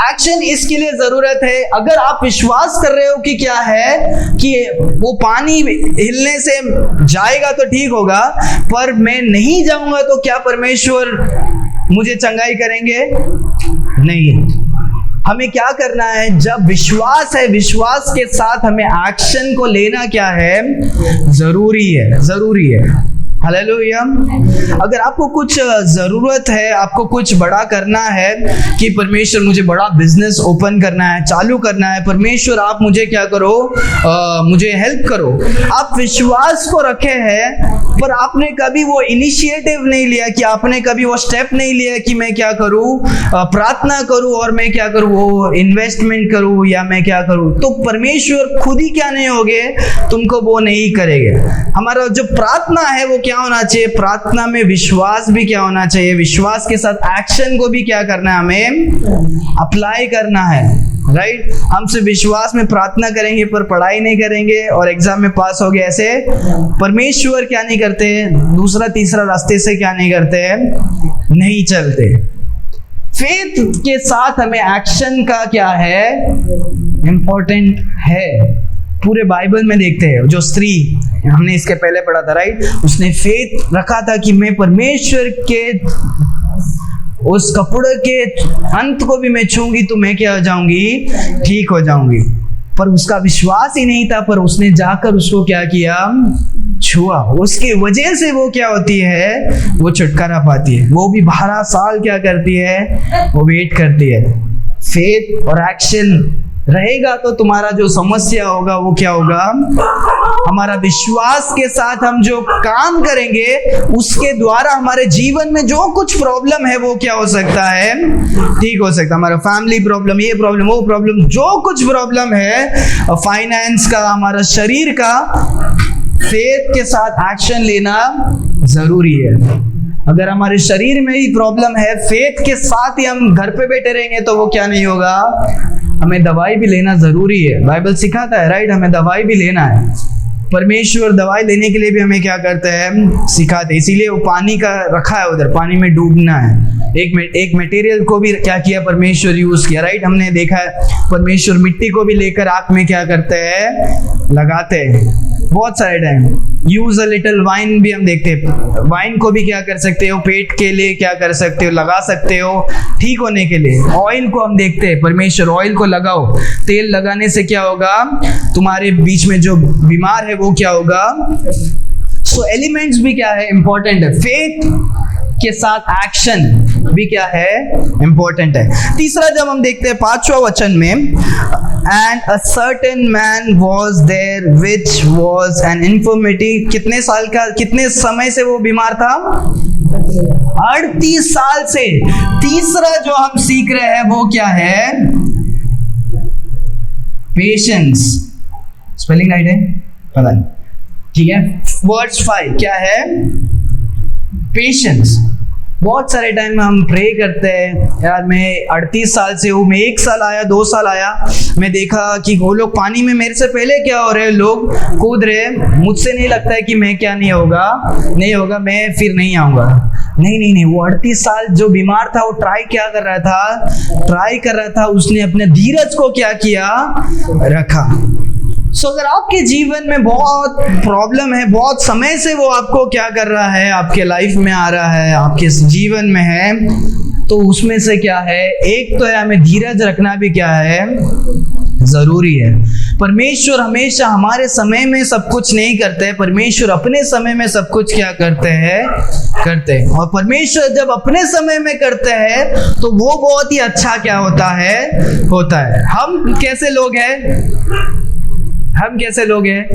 एक्शन इसके लिए जरूरत है। अगर आप विश्वास कर रहे हो कि क्या है, कि वो पानी हिलने से जाएगा तो ठीक होगा, पर मैं नहीं जाऊंगा तो क्या परमेश्वर मुझे चंगाई करेंगे? नहीं। हमें क्या करना है, जब विश्वास है, विश्वास के साथ हमें एक्शन को लेना क्या है, जरूरी है। हालेलुया। अगर आपको कुछ ज़रूरत है, आपको कुछ बड़ा करना है कि परमेश्वर मुझे बड़ा बिजनेस ओपन करना है, चालू करना है, परमेश्वर आप मुझे क्या करो, मुझे हेल्प करो, आप विश्वास को रखे हैं पर आपने कभी वो इनिशिएटिव नहीं लिया, कि आपने कभी वो स्टेप नहीं लिया कि मैं क्या करूं, प्रार्थना करूं और मैं क्या करूं, वो इन्वेस्टमेंट करूं या मैं क्या करूं, तो परमेश्वर खुद ही क्या नहीं होगे, तुमको वो नहीं करेंगे। हमारा जो प्रार्थना है वो क्या होना चाहिए, प्रार्थना में विश्वास भी क्या होना चाहिए, विश्वास के साथ एक्शन को भी क्या करना है, हमें अप्लाई करना है, राइट। हम सिर्फ विश्वास में प्रार्थना करेंगे पर पढ़ाई नहीं करेंगे और एग्जाम में पास हो गए, ऐसे परमेश्वर क्या नहीं करते, दूसरा तीसरा रास्ते से क्या नहीं करते, नहीं चलते। फेथ के साथ हमें एक्शन का क्या है, इंपॉर्टेंट है। पूरे बाइबल में देखते हैं, जो स्त्री हमने इसके पहले पढ़ा था, राइट, उसने फेथ रखा था कि मैं परमेश्वर के उस कपड़े के अंत को भी मैं छूंगी तो मैं क्या हो जाऊंगी, ठीक हो जाऊंगी। पर उसका विश्वास ही नहीं था, पर उसने जाकर उसको क्या किया, छुआ। उसकी वजह से वो क्या होती है, वो छुटकारा पाती है। वो भी 12 साल क्या करती है, वो वेट करती है। फेथ और एक्शन रहेगा तो तुम्हारा जो समस्या होगा वो क्या होगा, हमारा विश्वास के साथ हम जो काम करेंगे उसके द्वारा हमारे जीवन में जो कुछ प्रॉब्लम है वो क्या हो सकता है, ठीक हो सकता है। हमारा फैमिली प्रॉब्लम, ये प्रॉब्लम, वो प्रॉब्लम, जो कुछ प्रॉब्लम है, फाइनेंस का, हमारा शरीर का, फेथ के साथ एक्शन लेना जरूरी है। अगर हमारे शरीर में ही प्रॉब्लम है, फेथ के साथ ही हम घर पे बैठे रहेंगे तो वो क्या नहीं होगा, हमें दवाई भी लेना जरूरी है। बाइबल सिखाता है, राइट, हमें दवाई भी लेना है। परमेश्वर दवाई लेने के लिए भी हमें क्या करते हैं, सिखाते। इसीलिए वो पानी का रखा है उधर, पानी में डूबना है। एक मटेरियल को भी क्या किया, परमेश्वर यूज किया, राइट। हमने देखा है परमेश्वर मिट्टी को भी लेकर आंख में क्या करते हैं, लगाते हैं। बहुत सारे time use a little wine भी हम देखते हैं। वाइन को भी क्या कर सकते हो, पेट के लिए क्या कर सकते हो, लगा सकते हो, ठीक होने के लिए। ऑयल को हम देखते हैं, परमेश्वर ऑयल को लगाओ, तेल लगाने से क्या होगा, तुम्हारे बीच में जो बीमार है वो क्या होगा। सो एलिमेंट्स भी क्या है, इंपॉर्टेंट है। फेथ के साथ एक्शन भी क्या है, इंपॉर्टेंट है। तीसरा जब हम देखते हैं 5वां वचन में, and a certain man was there which was an infirmity, कितने साल का, कितने समय से वो बीमार था, 38 साल से। तीसरा जो हम सीख रहे हैं वो क्या है, पेशेंस। स्पेलिंग राइट है, पता नहीं, ठीक है। वर्ड्स 5 क्या है, पेशेंस। बहुत सारे टाइम में हम प्रे करते हैं, यार मैं 38 साल से हूँ, मैं 1 साल आया, 2 साल आया, मैं देखा कि वो लोग पानी में मेरे से पहले क्या हो रहे हैं, लोग कूद रहे हैं, मुझसे नहीं लगता है कि मैं क्या नहीं होगा, मैं फिर नहीं आऊँगा। नहीं, वो 38 साल जो बीमार था वो ट्राई कर रहा था, उसने अपने धीरज को क्या किया, रखा। सो अगर आपके जीवन में बहुत प्रॉब्लम है, बहुत समय से वो आपको क्या कर रहा है, आपके लाइफ में आ रहा है, आपके जीवन में है, तो उसमें से क्या है, एक तो है हमें धीरज रखना भी क्या है, जरूरी है। परमेश्वर हमेशा हमारे समय में सब कुछ नहीं करते हैं, परमेश्वर अपने समय में सब कुछ क्या करते हैं। और परमेश्वर जब अपने समय में करते हैं तो वो बहुत ही अच्छा क्या होता है। हम कैसे लोग हैं,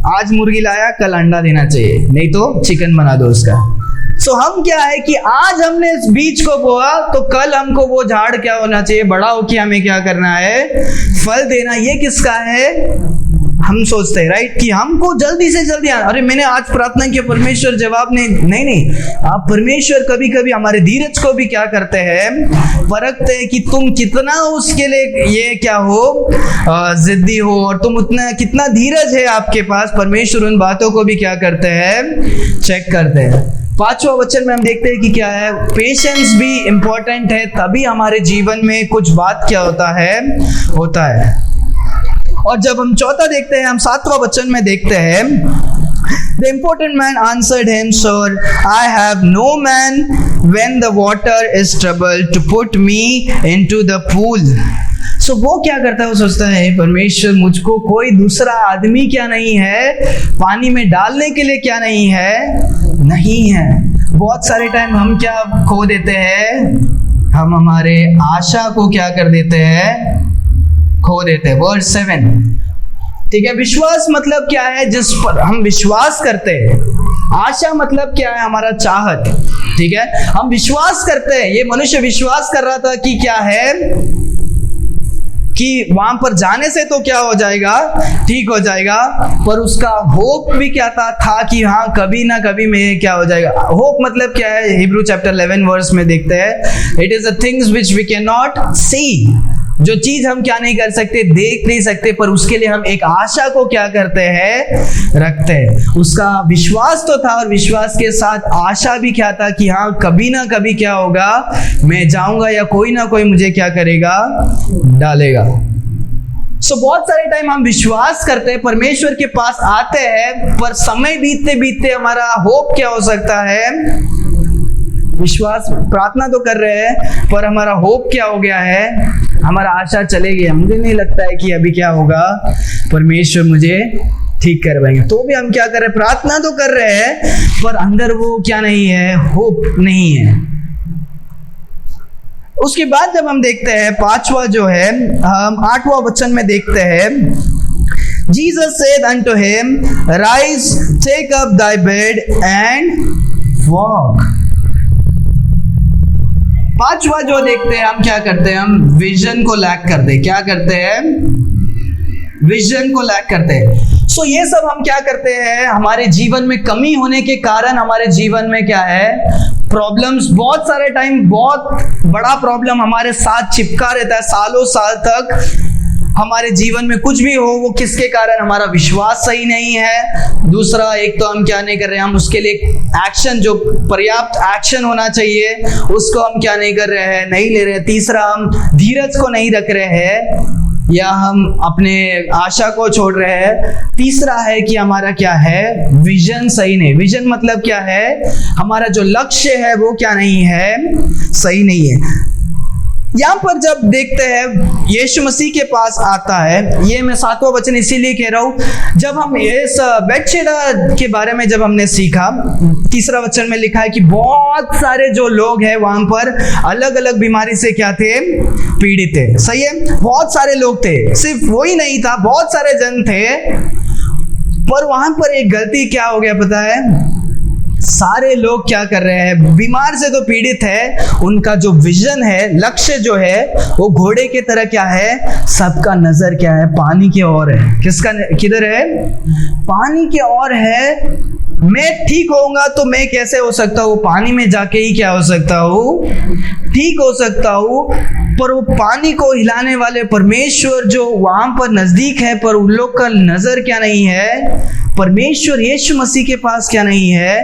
आज मुर्गी लाया, कल अंडा देना चाहिए, नहीं तो चिकन बना दो उसका। सो हम क्या है कि आज हमने इस बीज को बोया तो कल हमको वो झाड़ क्या होना चाहिए, बड़ा होके हमें क्या करना है, फल देना। ये किसका है, हम सोचते हैं, राइट, कि हमको जल्दी से जल्दी, अरे मैंने आज प्रार्थना किया, परमेश्वर जवाब नहीं। आप परमेश्वर कभी कभी हमारे धीरज को भी क्या करते हैं, परखते हैं कि तुम कितना उसके लिए ये क्या हो, जिद्दी हो, और तुम उतना कितना धीरज है आपके पास। परमेश्वर उन बातों को भी क्या करते हैं, चेक करते हैं। 5वां वचन में हम देखते हैं कि क्या है, पेशेंस भी इंपॉर्टेंट है, तभी हमारे जीवन में कुछ बात क्या होता है। और जब हम चौथा देखते हैं, हम 7वां वचन में देखते हैं, The important man answered him, Sir, I have no man when the water is troubled to put me into the pool. So वो क्या करता है, वो सोचता है परमेश्वर मुझको कोई दूसरा आदमी क्या नहीं है, पानी में डालने के लिए क्या नहीं है, नहीं है। बहुत सारे टाइम हम क्या खो देते हैं, हम हमारे आशा को क्या कर देते हैं, खो देते हैं। वर्स 7, ठीक है। विश्वास मतलब क्या है, जिस पर हम विश्वास करते हैं। आशा मतलब क्या है, हमारा चाहत, ठीक है। हम विश्वास करते हैं, ये मनुष्य विश्वास कर रहा था कि क्या है, कि वहां पर जाने से तो क्या हो जाएगा, ठीक हो जाएगा, पर उसका होप भी क्या था कि हाँ कभी ना कभी में क्या हो जाएगा। होप मतलब क्या है, हिब्रू चैप्टर 11 वर्स में देखते हैं, it is the things which we can not see, जो चीज हम क्या नहीं कर सकते, देख नहीं सकते, पर उसके लिए हम एक आशा को क्या करते हैं, रखते हैं। उसका विश्वास तो था, और विश्वास के साथ आशा भी क्या था कि हाँ कभी ना कभी क्या होगा, मैं जाऊंगा या कोई ना कोई मुझे क्या करेगा, डालेगा। बहुत सारे टाइम हम विश्वास करते हैं, परमेश्वर के पास आते हैं, पर समय बीतते बीतते हमारा होप क्या हो सकता है, विश्वास, प्रार्थना तो कर रहे हैं, पर हमारा होप क्या हो गया है, हमारा आशा चले गई। मुझे नहीं लगता है कि अभी क्या होगा, परमेश्वर मुझे ठीक करवाएंगे। तो भी हम क्या कर रहे हैं, प्रार्थना तो कर रहे हैं, पर अंदर वो क्या नहीं है, होप नहीं है। उसके बाद जब हम देखते हैं 5वां जो है, हम 8वां वचन में देखते हैं, Jesus said unto him, Rise, take up thy bed and walk. 5वां जो देखते हैं, हम क्या करते हैं, हम विजन को लैक करते हैं। क्या करते हैं, विजन को लैक करते हैं। ये सब हम क्या करते हैं, हमारे जीवन में कमी होने के कारण हमारे जीवन में क्या है, प्रॉब्लम्स, बहुत सारे टाइम बहुत बड़ा प्रॉब्लम हमारे साथ चिपका रहता है, सालों साल तक हमारे जीवन में कुछ भी हो, वो किसके कारण, हमारा विश्वास सही नहीं है। दूसरा, एक तो हम क्या नहीं कर रहे हैं, हम उसके लिए एक्शन, जो पर्याप्त एक्शन होना चाहिए उसको हम क्या नहीं कर रहे हैं, नहीं ले रहे हैं। तीसरा, हम धीरज को नहीं रख रहे हैं, या हम अपने आशा को छोड़ रहे हैं। तीसरा है कि हमारा क्या है, विजन सही नहीं। विजन मतलब क्या है, हमारा जो लक्ष्य है वो क्या नहीं है, सही नहीं है। यहाँ पर जब देखते हैं यीशु मसीह के पास आता है, ये मैं 7वां वचन इसीलिए कह रहा हूँ, जब हम इस बेतशेदा के बारे में जब हमने सीखा, 3रा वचन में लिखा है कि बहुत सारे जो लोग हैं वहां पर अलग अलग बीमारी से क्या थे, पीड़ित थे। सही है, बहुत सारे लोग थे, सिर्फ वही नहीं था, बहुत सारे जन थे, पर वहां पर एक गलती क्या हो गया पता है, सारे लोग क्या कर रहे हैं, बीमार से तो पीड़ित है, उनका जो विजन है, लक्ष्य जो है, वो घोड़े की तरह क्या है, सबका नजर क्या है, पानी की ओर है। किसका, किधर है, पानी की ओर है। मैं ठीक होऊंगा तो मैं कैसे हो सकता हूँ, पानी में जाके ही क्या हो सकता हूँ, ठीक हो सकता हूँ। पर वो पानी को हिलाने वाले परमेश्वर जो वहां पर नजदीक है, पर उन लोग का नजर क्या नहीं है, परमेश्वर यीशु मसीह के पास क्या नहीं है,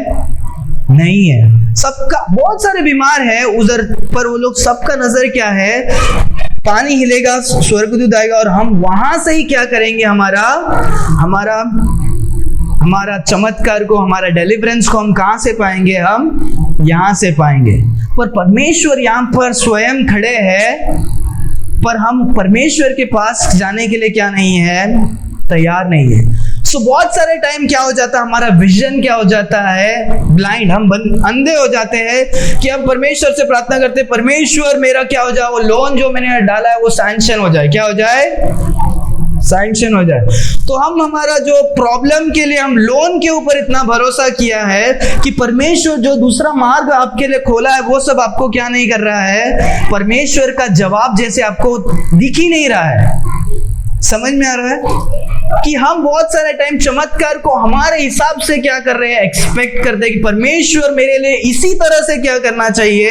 नहीं है। सबका, बहुत सारे बीमार है उधर, पर वो लोग सबका नजर क्या है, पानी हिलेगा, स्वर्गदूत आएगा, और हम वहां से ही क्या करेंगे, हमारा चमत्कार को, हमारा डिलीवरेंस को हम कहां से पाएंगे, हम यहां से पाएंगे। पर परमेश्वर यहां पर स्वयं खड़े हैं, पर हम परमेश्वर के पास जाने के लिए क्या नहीं है, तैयार नहीं है। बहुत सारे टाइम क्या हो जाता है, हमारा विजन क्या हो जाता है, ब्लाइंड, हम अंधे हो जाते हैं कि हम परमेश्वर से प्रार्थना करते हैं, परमेश्वर मेरा क्या हो जाए, वो लोन जो मैंने डाला है वो सैंक्शन हो जाए। क्या हो जाए, सैंक्शन हो जाए। तो हम हमारा जो प्रॉब्लम के लिए हम लोन के ऊपर इतना भरोसा किया है कि परमेश्वर जो दूसरा मार्ग आपके लिए खोला है वो सब आपको क्या नहीं कर रहा है, परमेश्वर का जवाब जैसे आपको दिख ही नहीं रहा है। समझ में आ रहा है कि हम बहुत सारे टाइम चमत्कार को हमारे हिसाब से क्या कर रहे हैं, एक्सपेक्ट करते हैं कि परमेश्वर मेरे लिए इसी तरह से क्या करना चाहिए,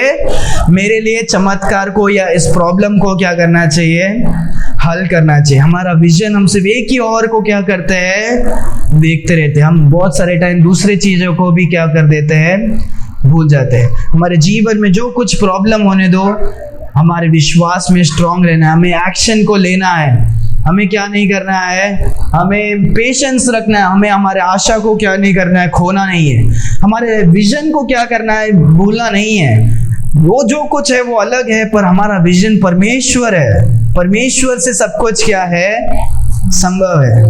मेरे लिए चमत्कार को या इस प्रॉब्लम को क्या करना चाहिए, हल करना चाहिए। हमारा विजन, हम सिर्फ एक ही और को क्या करते हैं, देखते रहते हैं। हम बहुत सारे टाइम दूसरे चीजों को भी क्या कर देते हैं, भूल जाते हैं। हमारे जीवन में जो कुछ प्रॉब्लम होने दो, हमारे विश्वास में स्ट्रांग रहना है, हमें एक्शन को लेना है, हमें क्या नहीं करना है, हमें पेशेंस रखना है, हमें हमारे आशा को क्या नहीं करना है, खोना नहीं है, हमारे विजन को क्या करना है, भूलना नहीं है। वो जो कुछ है वो अलग है, पर हमारा विजन परमेश्वर है, परमेश्वर से सब कुछ क्या है, संभव है।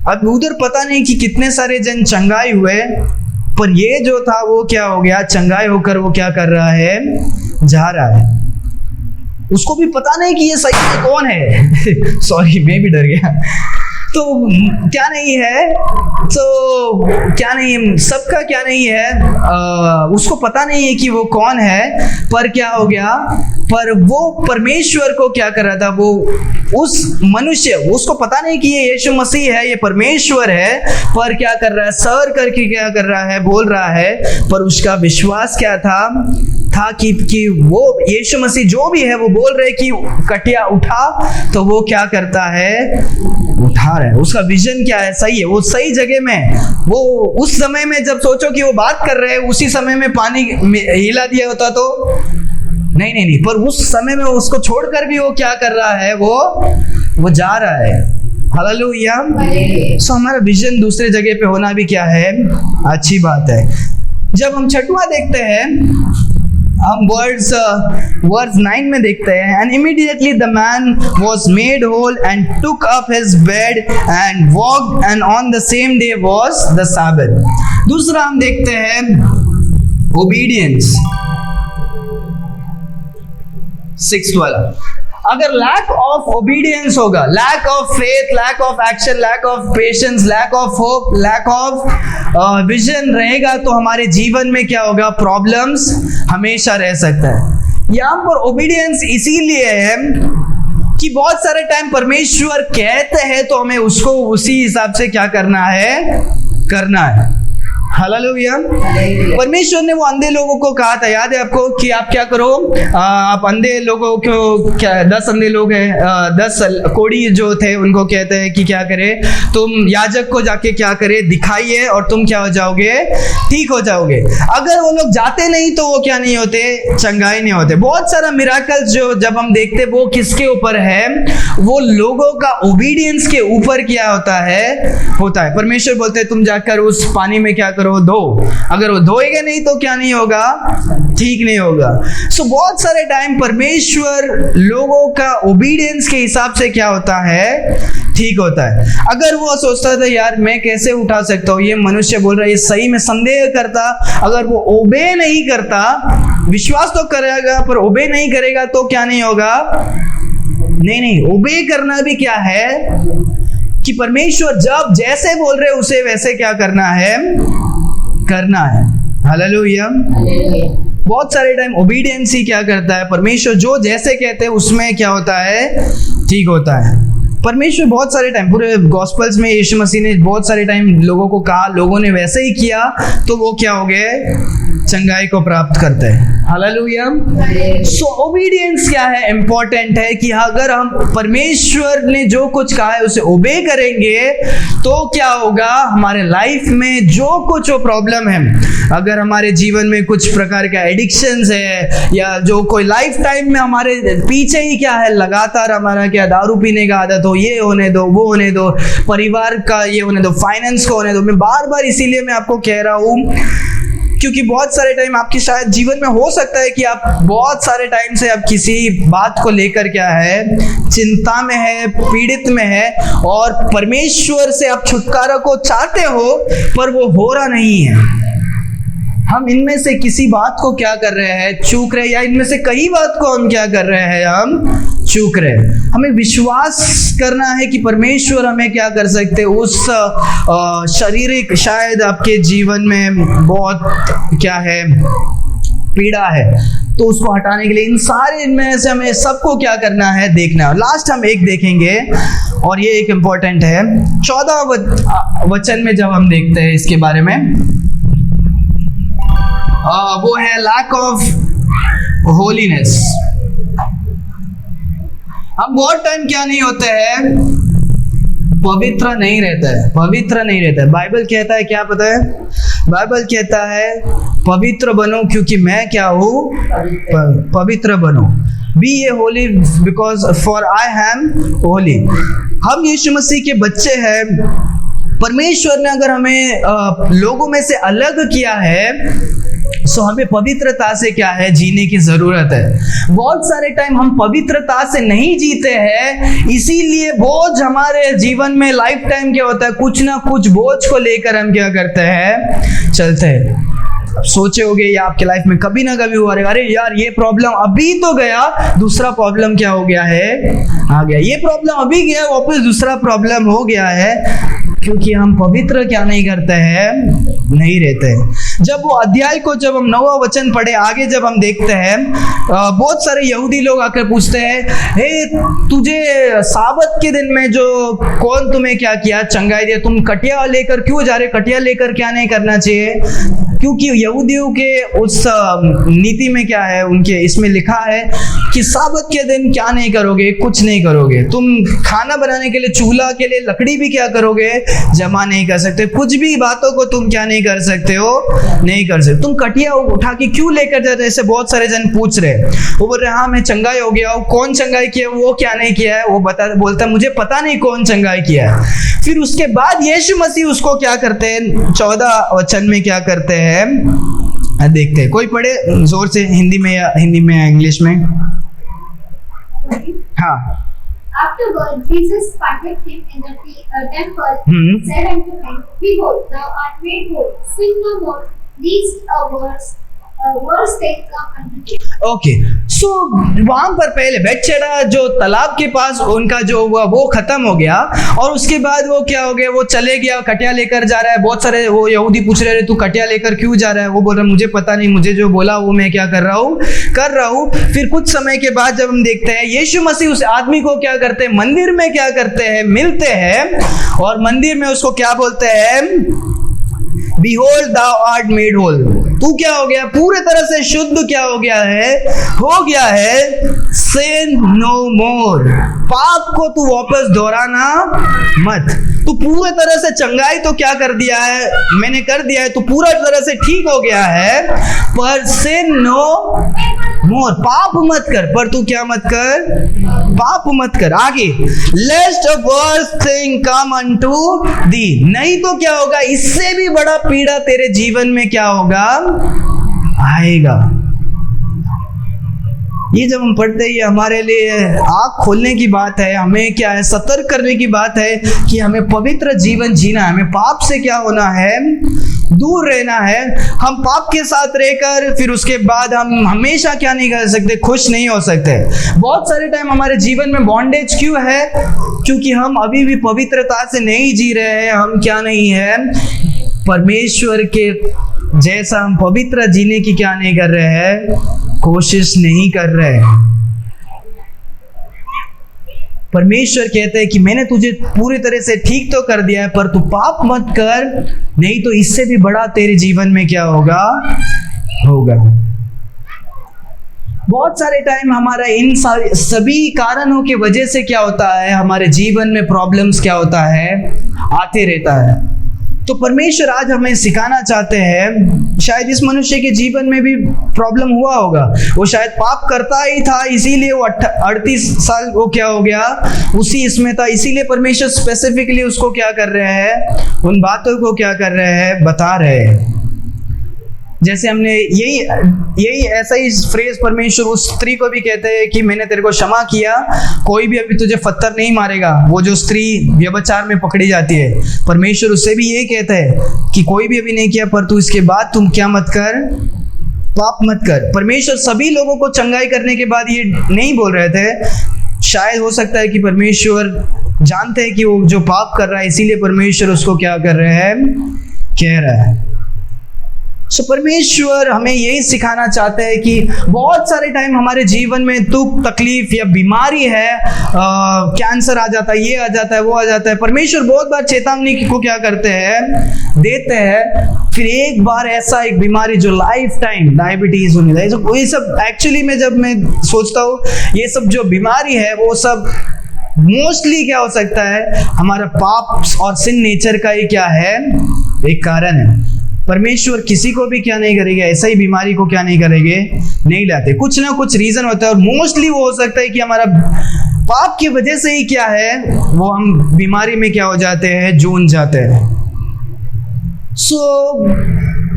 अब उधर पता नहीं कि कितने सारे जन चंगाई हुए, पर ये जो था वो क्या हो गया, चंगाई होकर वो क्या कर रहा है, जा रहा है। उसको भी पता नहीं कि ये सही में कौन है सॉरी मैं भी डर गया। तो क्या नहीं है, तो क्या नहीं, सबका क्या नहीं है, उसको पता नहीं है कि वो कौन है, पर क्या हो गया, पर वो परमेश्वर को क्या कर रहा था, वो उस मनुष्य, उसको पता नहीं कि ये यीशु मसीह है, ये परमेश्वर है, पर क्या कर रहा है, सर करके क्या कर रहा है, बोल रहा है। पर उसका विश्वास क्या था कि वो यीशु मसीह जो भी है वो बोल रहे कि कटिया उठा, तो वो क्या करता है, उठा रहा है। उसका विजन क्या है, सही है, वो सही जगह में, वो उस समय में जब सोचो कि वो बात कर रहे हैं, उसी समय में पानी हिला दिया होता तो नहीं, पर उस समय में उसको छोड़कर भी वो क्या कर रहा है, वो जा रहा है। हालेलुया। सो हमारा विजन दूसरे जगह पे होना भी क्या है, अच्छी बात है। जब हम छठवां देखते हैं, हम वर्स 9 में देखते हैं, and immediately the man was made whole and took up his bed and walked, and on the same day was the Sabbath. दूसरा हम देखते हैं ओबीडियंस, 6:12। अगर लैक ऑफ ओबीडियंस होगा, lack of faith, lack of action, lack of patience, lack of hope, lack of vision रहेगा, तो हमारे जीवन में क्या होगा, प्रॉब्लम्स हमेशा रह सकता है। यहाँ पर ओबीडियंस इसीलिए है कि बहुत सारे टाइम परमेश्वर कहते हैं तो हमें उसको उसी हिसाब से क्या करना है। हालेलुया। परमेश्वर ने वो अंधे लोगों को कहा था, याद है आपको, कि आप क्या करो, आप अंधे लोगों को, क्या 10 अंधे लोग हैं, 10 कोढ़ी जो थे उनको कहते हैं कि क्या करे, तुम याजक को जाके क्या करे, दिखाइए और तुम क्या हो जाओगे, ठीक हो जाओगे। अगर वो लोग जाते नहीं तो वो क्या नहीं होते, चंगाई नहीं होते। बहुत सारा मिराकल्स जो जब हम देखते वो किसके ऊपर है, वो लोगों का ओबीडियंस के ऊपर क्या होता है। परमेश्वर बोलते हैं तुम जाकर उस पानी में क्या करो, धो। अगर वो धोएगा नहीं तो क्या नहीं होगा, ठीक नहीं होगा। सो बहुत सारे टाइम परमेश्वर लोगों का ओबीडियंस के हिसाब से क्या होता है, ठीक होता है। अगर वो सोचता था यार मैं कैसे उठा सकता हूँ, ये मनुष्य बोल रहा है, ये सही में संदेह करता, अगर वो ओबे नहीं करता, विश्वास तो करेगा पर ओबे नहीं करेगा तो क्या नहीं होगा, नहीं, ओबे करना भी क्या है कि परमेश्वर जब जैसे बोल रहे उसे वैसे क्या करना है। हालेलुया। बहुत सारे टाइम ओबीडियंस ही क्या करता है, परमेश्वर जो जैसे कहते हैं उसमें क्या होता है, ठीक होता है। परमेश्वर बहुत सारे टाइम, पूरे गॉस्पेल्स में यीशु मसीह ने बहुत सारे टाइम लोगों को कहा, लोगों ने वैसे ही किया तो वो क्या हो गए, चंगाई को प्राप्त करते हैं। हालेलुया। सो ओबीडियंस क्या है, इंपॉर्टेंट है कि अगर हम परमेश्वर ने जो कुछ कहा है उसे ओबे करेंगे तो क्या होगा, हमारे लाइफ में जो कुछ वो प्रॉब्लम है, अगर हमारे जीवन में कुछ प्रकार का एडिक्शंस है, या जो कोई लाइफ टाइम में हमारे पीछे ही क्या है, लगातार हमारा क्या दारू पीने का आदत हो, ये होने दो, वो होने दो, परिवार का ये होने दो, फाइनेंस को होने दो। मैं बार बार इसीलिए मैं आपको कह रहा हूँ क्योंकि बहुत सारे टाइम आपकी शायद जीवन में हो सकता है कि आप बहुत सारे टाइम से आप किसी बात को लेकर क्या है, चिंता में है, पीड़ित में है, और परमेश्वर से आप छुटकारा को चाहते हो पर वो हो रहा नहीं है। हम इनमें से किसी बात को क्या कर रहे हैं, चूक रहे हैं, या इनमें से कई बात को हम क्या कर रहे हैं, हम चूक रहे हैं। हमें विश्वास करना है कि परमेश्वर हमें क्या कर सकते हैं, उस शारीरिक शायद आपके जीवन में बहुत क्या है, पीड़ा है, तो उसको हटाने के लिए इन सारे इनमें से हमें सबको क्या करना है, देखना है। लास्ट हम एक देखेंगे और ये एक इम्पोर्टेंट है, 14 वचन में जब हम देखते हैं इसके बारे में, वो है लैक ऑफ होलीनेस। हम बहुत टाइम क्या नहीं होते हैं, पवित्र नहीं रहता है। बाइबल कहता है क्या पता है, बाइबल कहता है पवित्र बनो क्योंकि मैं क्या हूँ, पवित्र बनो। बी ये Holi because for I am Holi. हम यीशु मसीह के बच्चे हैं। परमेश्वर ने अगर हमें लोगों में से अलग किया है सो हमें पवित्रता से क्या है, जीने की जरूरत है। बहुत सारे टाइम हम पवित्रता से नहीं जीते हैं, इसीलिए बोझ हमारे जीवन में लाइफ टाइम क्या होता है, कुछ ना कुछ बोझ को लेकर हम क्या करते हैं, चलते हैं। अब सोचे होगे ये आपके लाइफ में कभी ना कभी हुआ रहेगा, अरे यार ये प्रॉब्लम अभी तो गया, दूसरा प्रॉब्लम क्या हो गया है, आ गया। ये प्रॉब्लम अभी गया, वापस दूसरा प्रॉब्लम हो गया है, क्योंकि हम पवित्र क्या नहीं करते हैं, नहीं रहते हैं। जब वो अध्याय को जब हम 9वां वचन पढ़े, आगे जब हम देखते हैं, बहुत सारे यहूदी लोग आकर पूछते हैं, हे तुझे साबत के दिन में जो कौन तुम्हें क्या किया, चंगाई दिया, तुम कटिया लेकर क्यों जा रहे, कटिया लेकर क्या नहीं करना चाहिए, क्योंकि यहूदियों के उस नीति में क्या है, उनके इसमें लिखा है कि साबत के दिन क्या नहीं करोगे, कुछ नहीं करोगे। तुम खाना बनाने के लिए चूल्हा के लिए लकड़ी भी क्या करोगे, जमा नहीं कर सकते। कुछ भी बातों को तुम क्या नहीं कर सकते हो, नहीं कर सकते। तुम कटिया उठा के क्यों लेकर जाते, ऐसे बहुत सारे जन पूछ रहे। वो बोल रहे हाँ मैं चंगाई हो गया हूँ। कौन चंगाई किया, वो क्या नहीं किया है, वो बोलता मुझे पता नहीं कौन चंगाई किया है। फिर उसके बाद यीशु मसीह उसको क्या करते हैं, 14 वचन में क्या करते हैं, देखते हैं। कोई पढ़े जोर से, हिंदी में या इंग्लिश में। हाँ। Afterward, Jesus found him in the temple, said unto him, Behold, thou art made whole. Sin no more, lest a worse thing come unto thee. Okay, so वहां पर पहले बेतशेदा जो तालाब के पास उनका जो हुआ वो खत्म हो गया, और उसके बाद वो क्या हो गया, वो चले गया, कटिया लेकर जा रहा है। बहुत सारे वो यहूदी पूछ रहे तू कटिया लेकर क्यों जा रहा है, वो बोल रहा मुझे पता नहीं, मुझे जो बोला वो मैं क्या कर रहा हूँ। फिर कुछ समय के बाद जब हम देखते हैं यीशु मसीह उस आदमी को क्या करते हैं, मंदिर में क्या करते हैं, मिलते हैं, और मंदिर में उसको क्या बोलते हैं, Behold thou art made whole. तू क्या हो गया, पूरे तरह से शुद्ध क्या हो गया है, sin no more. पाप को तू वापस दोहराना मत। तू पूरे तरह से चंगाई तो क्या कर दिया है, मैंने कर दिया है, तू पूरा तरह से ठीक हो गया है, पर sin no more. पाप मत कर, पर तू क्या मत कर, पाप मत कर। आगे, lest a worse thing come unto thee. नहीं तो क्या होगा, इससे भी बड़ा पीड़ा तेरे जीवन में क्या होगा, आएगा। ये जब हम पढ़ते हैं, ये हमारे लिए आँख खोलने की बात है, हमें क्या है, सतर्क करने की बात है कि हमें पवित्र जीवन जीना है, हमें पाप से क्या होना है, दूर रहना है। हम पाप के साथ रहकर फिर उसके बाद हम हमेशा क्या नहीं कर सकते, खुश नहीं हो सकते। बहुत सारे टाइम हमारे जीवन में बॉन्डेज क्यों है, क्योंकि हम अभी भी पवित्रता से नहीं जी रहे हैं। हम क्या नहीं है, परमेश्वर के जैसा हम पवित्र जीने की क्या नहीं कर रहे हैं, कोशिश नहीं कर रहे हैं। परमेश्वर कहते हैं कि मैंने तुझे पूरी तरह से ठीक तो कर दिया है, पर तू पाप मत कर, नहीं तो इससे भी बड़ा तेरे जीवन में क्या होगा। बहुत सारे टाइम हमारा इन सभी कारणों की वजह से क्या होता है, हमारे जीवन में प्रॉब्लम्स क्या होता है, आते रहता है। तो परमेश्वर आज हमें सिखाना चाहते हैं, शायद इस मनुष्य के जीवन में भी प्रॉब्लम हुआ होगा, वो शायद पाप करता ही था, इसीलिए वो 38 साल वो क्या हो गया, उसी इसमें था। इसीलिए परमेश्वर स्पेसिफिकली उसको क्या कर रहे हैं, उन बातों को क्या कर रहे हैं, बता रहे हैं। जैसे हमने यही ऐसा ही फ्रेज परमेश्वर उस स्त्री को भी कहते हैं कि मैंने तेरे को क्षमा किया, कोई भी अभी तुझे पत्थर नहीं मारेगा। वो जो स्त्री व्यभिचार में पकड़ी जाती है, परमेश्वर उससे भी यही कहता है कि कोई भी अभी नहीं किया, पर तू इसके बाद तुम क्या मत कर, पाप मत कर। परमेश्वर सभी लोगों को चंगाई करने के बाद ये नहीं बोल रहे थे। शायद हो सकता है कि परमेश्वर जानते हैं कि वो जो पाप कर रहा है, इसीलिए परमेश्वर उसको क्या कर रहे हैं, कह रहा है। सो परमेश्वर हमें यही सिखाना चाहते हैं कि बहुत सारे टाइम हमारे जीवन में दुख तकलीफ या बीमारी है, कैंसर आ जाता है, ये आ जाता है, वो आ जाता है। परमेश्वर बहुत बार चेतावनी को क्या करते हैं, देते हैं। फिर एक बार ऐसा एक बीमारी जो लाइफ टाइम डायबिटीज होने लगे, तो ये सब एक्चुअली में जब मैं सोचता हूँ ये सब जो बीमारी है वो सब मोस्टली क्या हो सकता है, हमारा पाप और सिन नेचर का ही क्या है, एक कारण है। परमेश्वर किसी को भी क्या नहीं करेंगे, ऐसा ही बीमारी को क्या नहीं करेंगे, नहीं लाते। कुछ ना कुछ रीजन होता है, और मोस्टली वो हो सकता है कि हमारा पाप की वजह से ही क्या है, वो हम बीमारी में क्या हो जाते हैं, जूझ जाते हैं। सो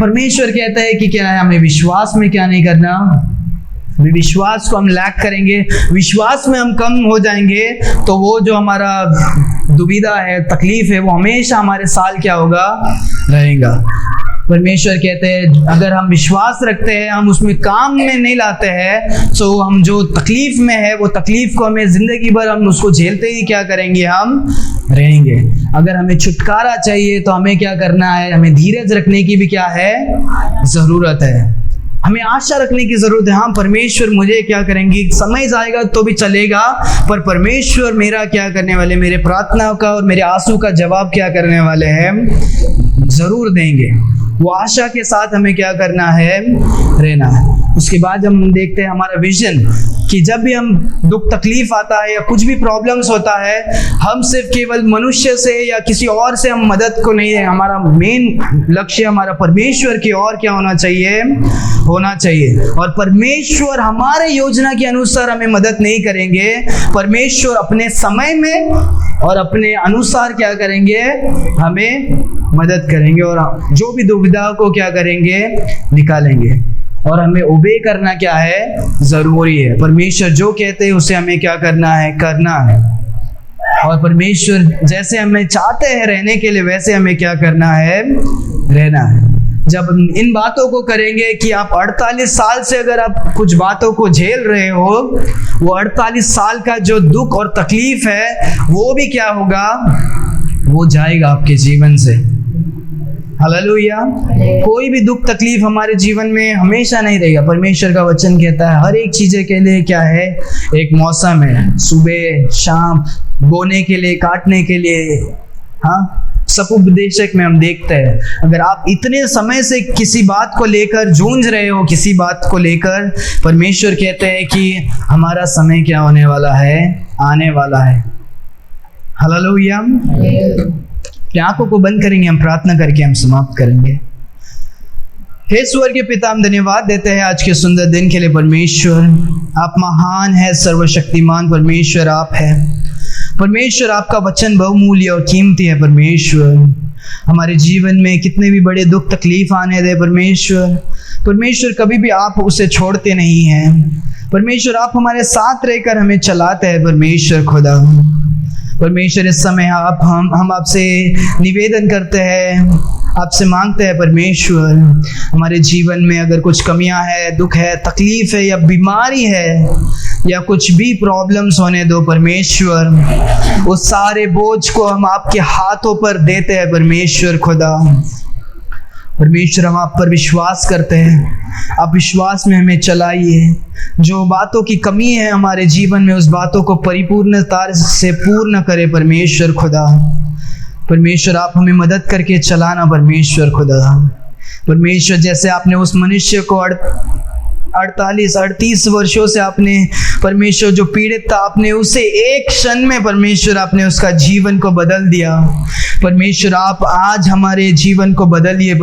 परमेश्वर कहता है कि क्या है, हमें विश्वास में क्या नहीं करना, विश्वास को हम लैक करेंगे, विश्वास में हम कम हो जाएंगे तो वो जो हमारा दुविधा है, तकलीफ है, वो हमेशा हमारे साथ क्या होगा, रहेगा। परमेश्वर कहते हैं अगर हम विश्वास रखते हैं, हम उसमें काम में नहीं लाते हैं, तो हम जो तकलीफ में है वो तकलीफ को हमें जिंदगी भर हम उसको झेलते ही क्या करेंगे, हम रहेंगे। अगर हमें छुटकारा चाहिए तो हमें क्या करना है, हमें धीरज रखने की भी क्या है, ज़रूरत है। हमें आशा रखने की जरूरत है। हाँ, परमेश्वर मुझे क्या करेंगे, समय जाएगा तो भी चलेगा, पर परमेश्वर मेरा क्या करने वाले, मेरे प्रार्थना का और मेरे आंसू का जवाब क्या करने वाले हैं, जरूर देंगे। वो आशा के साथ हमें क्या करना है, रहना है। उसके बाद हम देखते हैं हमारा विजन, कि जब भी हम दुख तकलीफ आता है या कुछ भी प्रॉब्लम्स होता है, हम सिर्फ केवल मनुष्य से या किसी और से हम मदद को नहीं है, हमारा मेन लक्ष्य हमारा परमेश्वर की ओर क्या होना चाहिए, होना चाहिए। और परमेश्वर हमारे योजना के अनुसार हमें मदद नहीं करेंगे, परमेश्वर अपने समय में और अपने अनुसार क्या करेंगे, हमें मदद करेंगे और जो भी दुविधा को क्या करेंगे, निकालेंगे। और हमें ओबे करना क्या है, जरूरी है। परमेश्वर जो कहते हैं उसे हमें क्या करना है, करना है। और परमेश्वर जैसे हमें चाहते हैं रहने के लिए, वैसे हमें क्या करना है, रहना है। जब इन बातों को करेंगे कि आप 48 साल से अगर आप कुछ बातों को झेल रहे हो, वो 48 साल का जो दुख और तकलीफ है वो भी क्या होगा, वो जाएगा आपके जीवन से। हालेलुया। कोई भी दुख तकलीफ हमारे जीवन में हमेशा नहीं रहेगा। परमेश्वर का वचन कहता है हर एक चीज़ें के लिए क्या है, एक मौसम है, सुबह शाम, बोने के लिए, काटने के लिए। हाँ, सब उपदेशक में हम देखते हैं, अगर आप इतने समय से किसी बात को लेकर जूझ रहे हो, किसी बात को लेकर, परमेश्वर कहते हैं कि हमारा समय क्या होने वाला है, आने वाला है। हालेलुया। आंखों को बंद करेंगे, हम प्रार्थना करके हम समाप्त करेंगे। हे स्वर्गीय पिता, हम धन्यवाद देते हैं आज के सुंदर दिन के लिए। परमेश्वर आप महान है, सर्वशक्तिमान परमेश्वर आप है। परमेश्वर आपका वचन बहुमूल्य और कीमती है। परमेश्वर हमारे जीवन में कितने भी बड़े दुख तकलीफ आने दे परमेश्वर कभी भी आप उसे छोड़ते नहीं हैं। परमेश्वर आप हमारे साथ रहकर हमें चलाते हैं। परमेश्वर खुदा, परमेश्वर इस समय हम आपसे निवेदन करते हैं, आपसे मांगते हैं परमेश्वर, हमारे जीवन में अगर कुछ कमियां है, दुख है, तकलीफ है या बीमारी है या कुछ भी प्रॉब्लम्स होने दो परमेश्वर, उस सारे बोझ को हम आपके हाथों पर देते हैं परमेश्वर खुदा। परमेश्वर हम आप पर विश्वास करते हैं, आप विश्वास में हमें चलाइए। जो बातों की कमी है हमारे जीवन में, उस बातों को परिपूर्णता से पूर्ण करे परमेश्वर खुदा। परमेश्वर आप हमें मदद करके चलाना परमेश्वर खुदा। परमेश्वर जैसे आपने उस मनुष्य को 38 वर्षों से आपने परमेश्वर जो पीड़ित था, आपने उसे एक क्षण में परमेश्वर आपने उसका जीवन को बदल दिया। परमेश्वर आप आज हमारे जीवन को बदलिए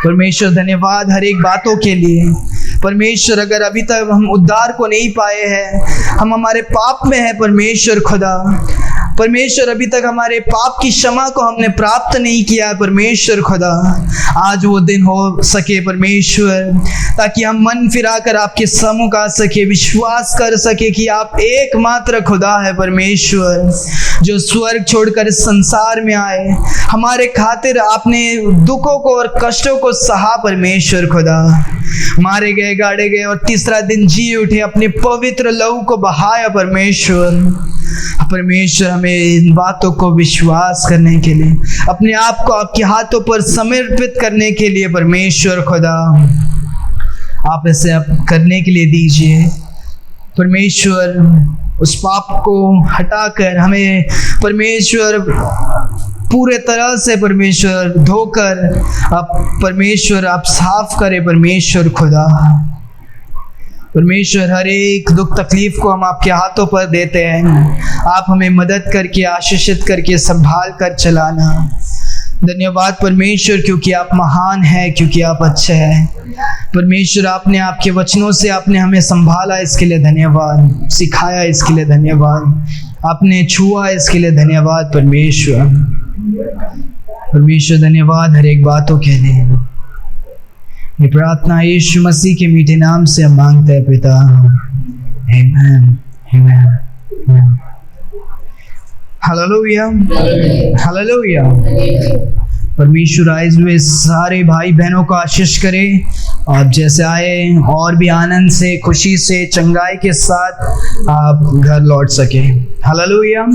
परमेश्वर धन्यवाद हर एक बातों के लिए। परमेश्वर अगर अभी तक हम उद्धार को नहीं पाए हैं, हम हमारे पाप में हैं परमेश्वर खुदा, परमेश्वर अभी तक हमारे पाप की क्षमा को हमने प्राप्त नहीं किया परमेश्वर खुदा, आज वो दिन हो सके परमेश्वर, ताकि हम मन फिराकर आपके सम्मुख आ सके, विश्वास कर सके कि आप एकमात्र खुदा है परमेश्वर, जो स्वर्ग छोड़कर इस संसार में आए, हमारे खातिर आपने दुखों को और कष्टों को सहा परमेश्वर खुदा, मारे गए, गाड़े गए और तीसरा दिन जी उठे, अपने पवित्र लहू को बहाया परमेश्वर हमें इन बातों को विश्वास करने के लिए, अपने आप को आपके हाथों पर समर्पित करने के लिए परमेश्वर खुदा आप ऐसे करने के लिए दीजिए परमेश्वर। उस पाप को हटाकर हमें परमेश्वर पूरे तरह से परमेश्वर धोकर आप परमेश्वर आप साफ करें परमेश्वर खुदा। परमेश्वर हर एक दुख तकलीफ को हम आपके हाथों पर देते हैं, आप हमें मदद करके, आशीषित करके, संभाल कर चलाना। धन्यवाद परमेश्वर, क्योंकि आप महान हैं, क्योंकि आप अच्छे हैं परमेश्वर। आपने आपके वचनों से आपने हमें संभाला, इसके लिए धन्यवाद, सिखाया इसके लिए धन्यवाद, आपने छुआ इसके लिए धन्यवाद परमेश्वर। परमेश्वर धन्यवाद हर एक बातों के लिए। ये प्रार्थना यीशु मसीह के मीठे नाम से हम मांगते हैं पिता, आमीन, आमीन। Hallelujah, hallelujah. परमेश्वर आए हुए सारे भाई बहनों को आशीष करे। आप जैसे आए और भी आनंद से, खुशी से, चंगाई के साथ आप घर लौट सके। Hallelujah.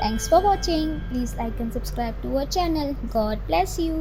Thanks for watching. Please like and subscribe to our channel. God bless you.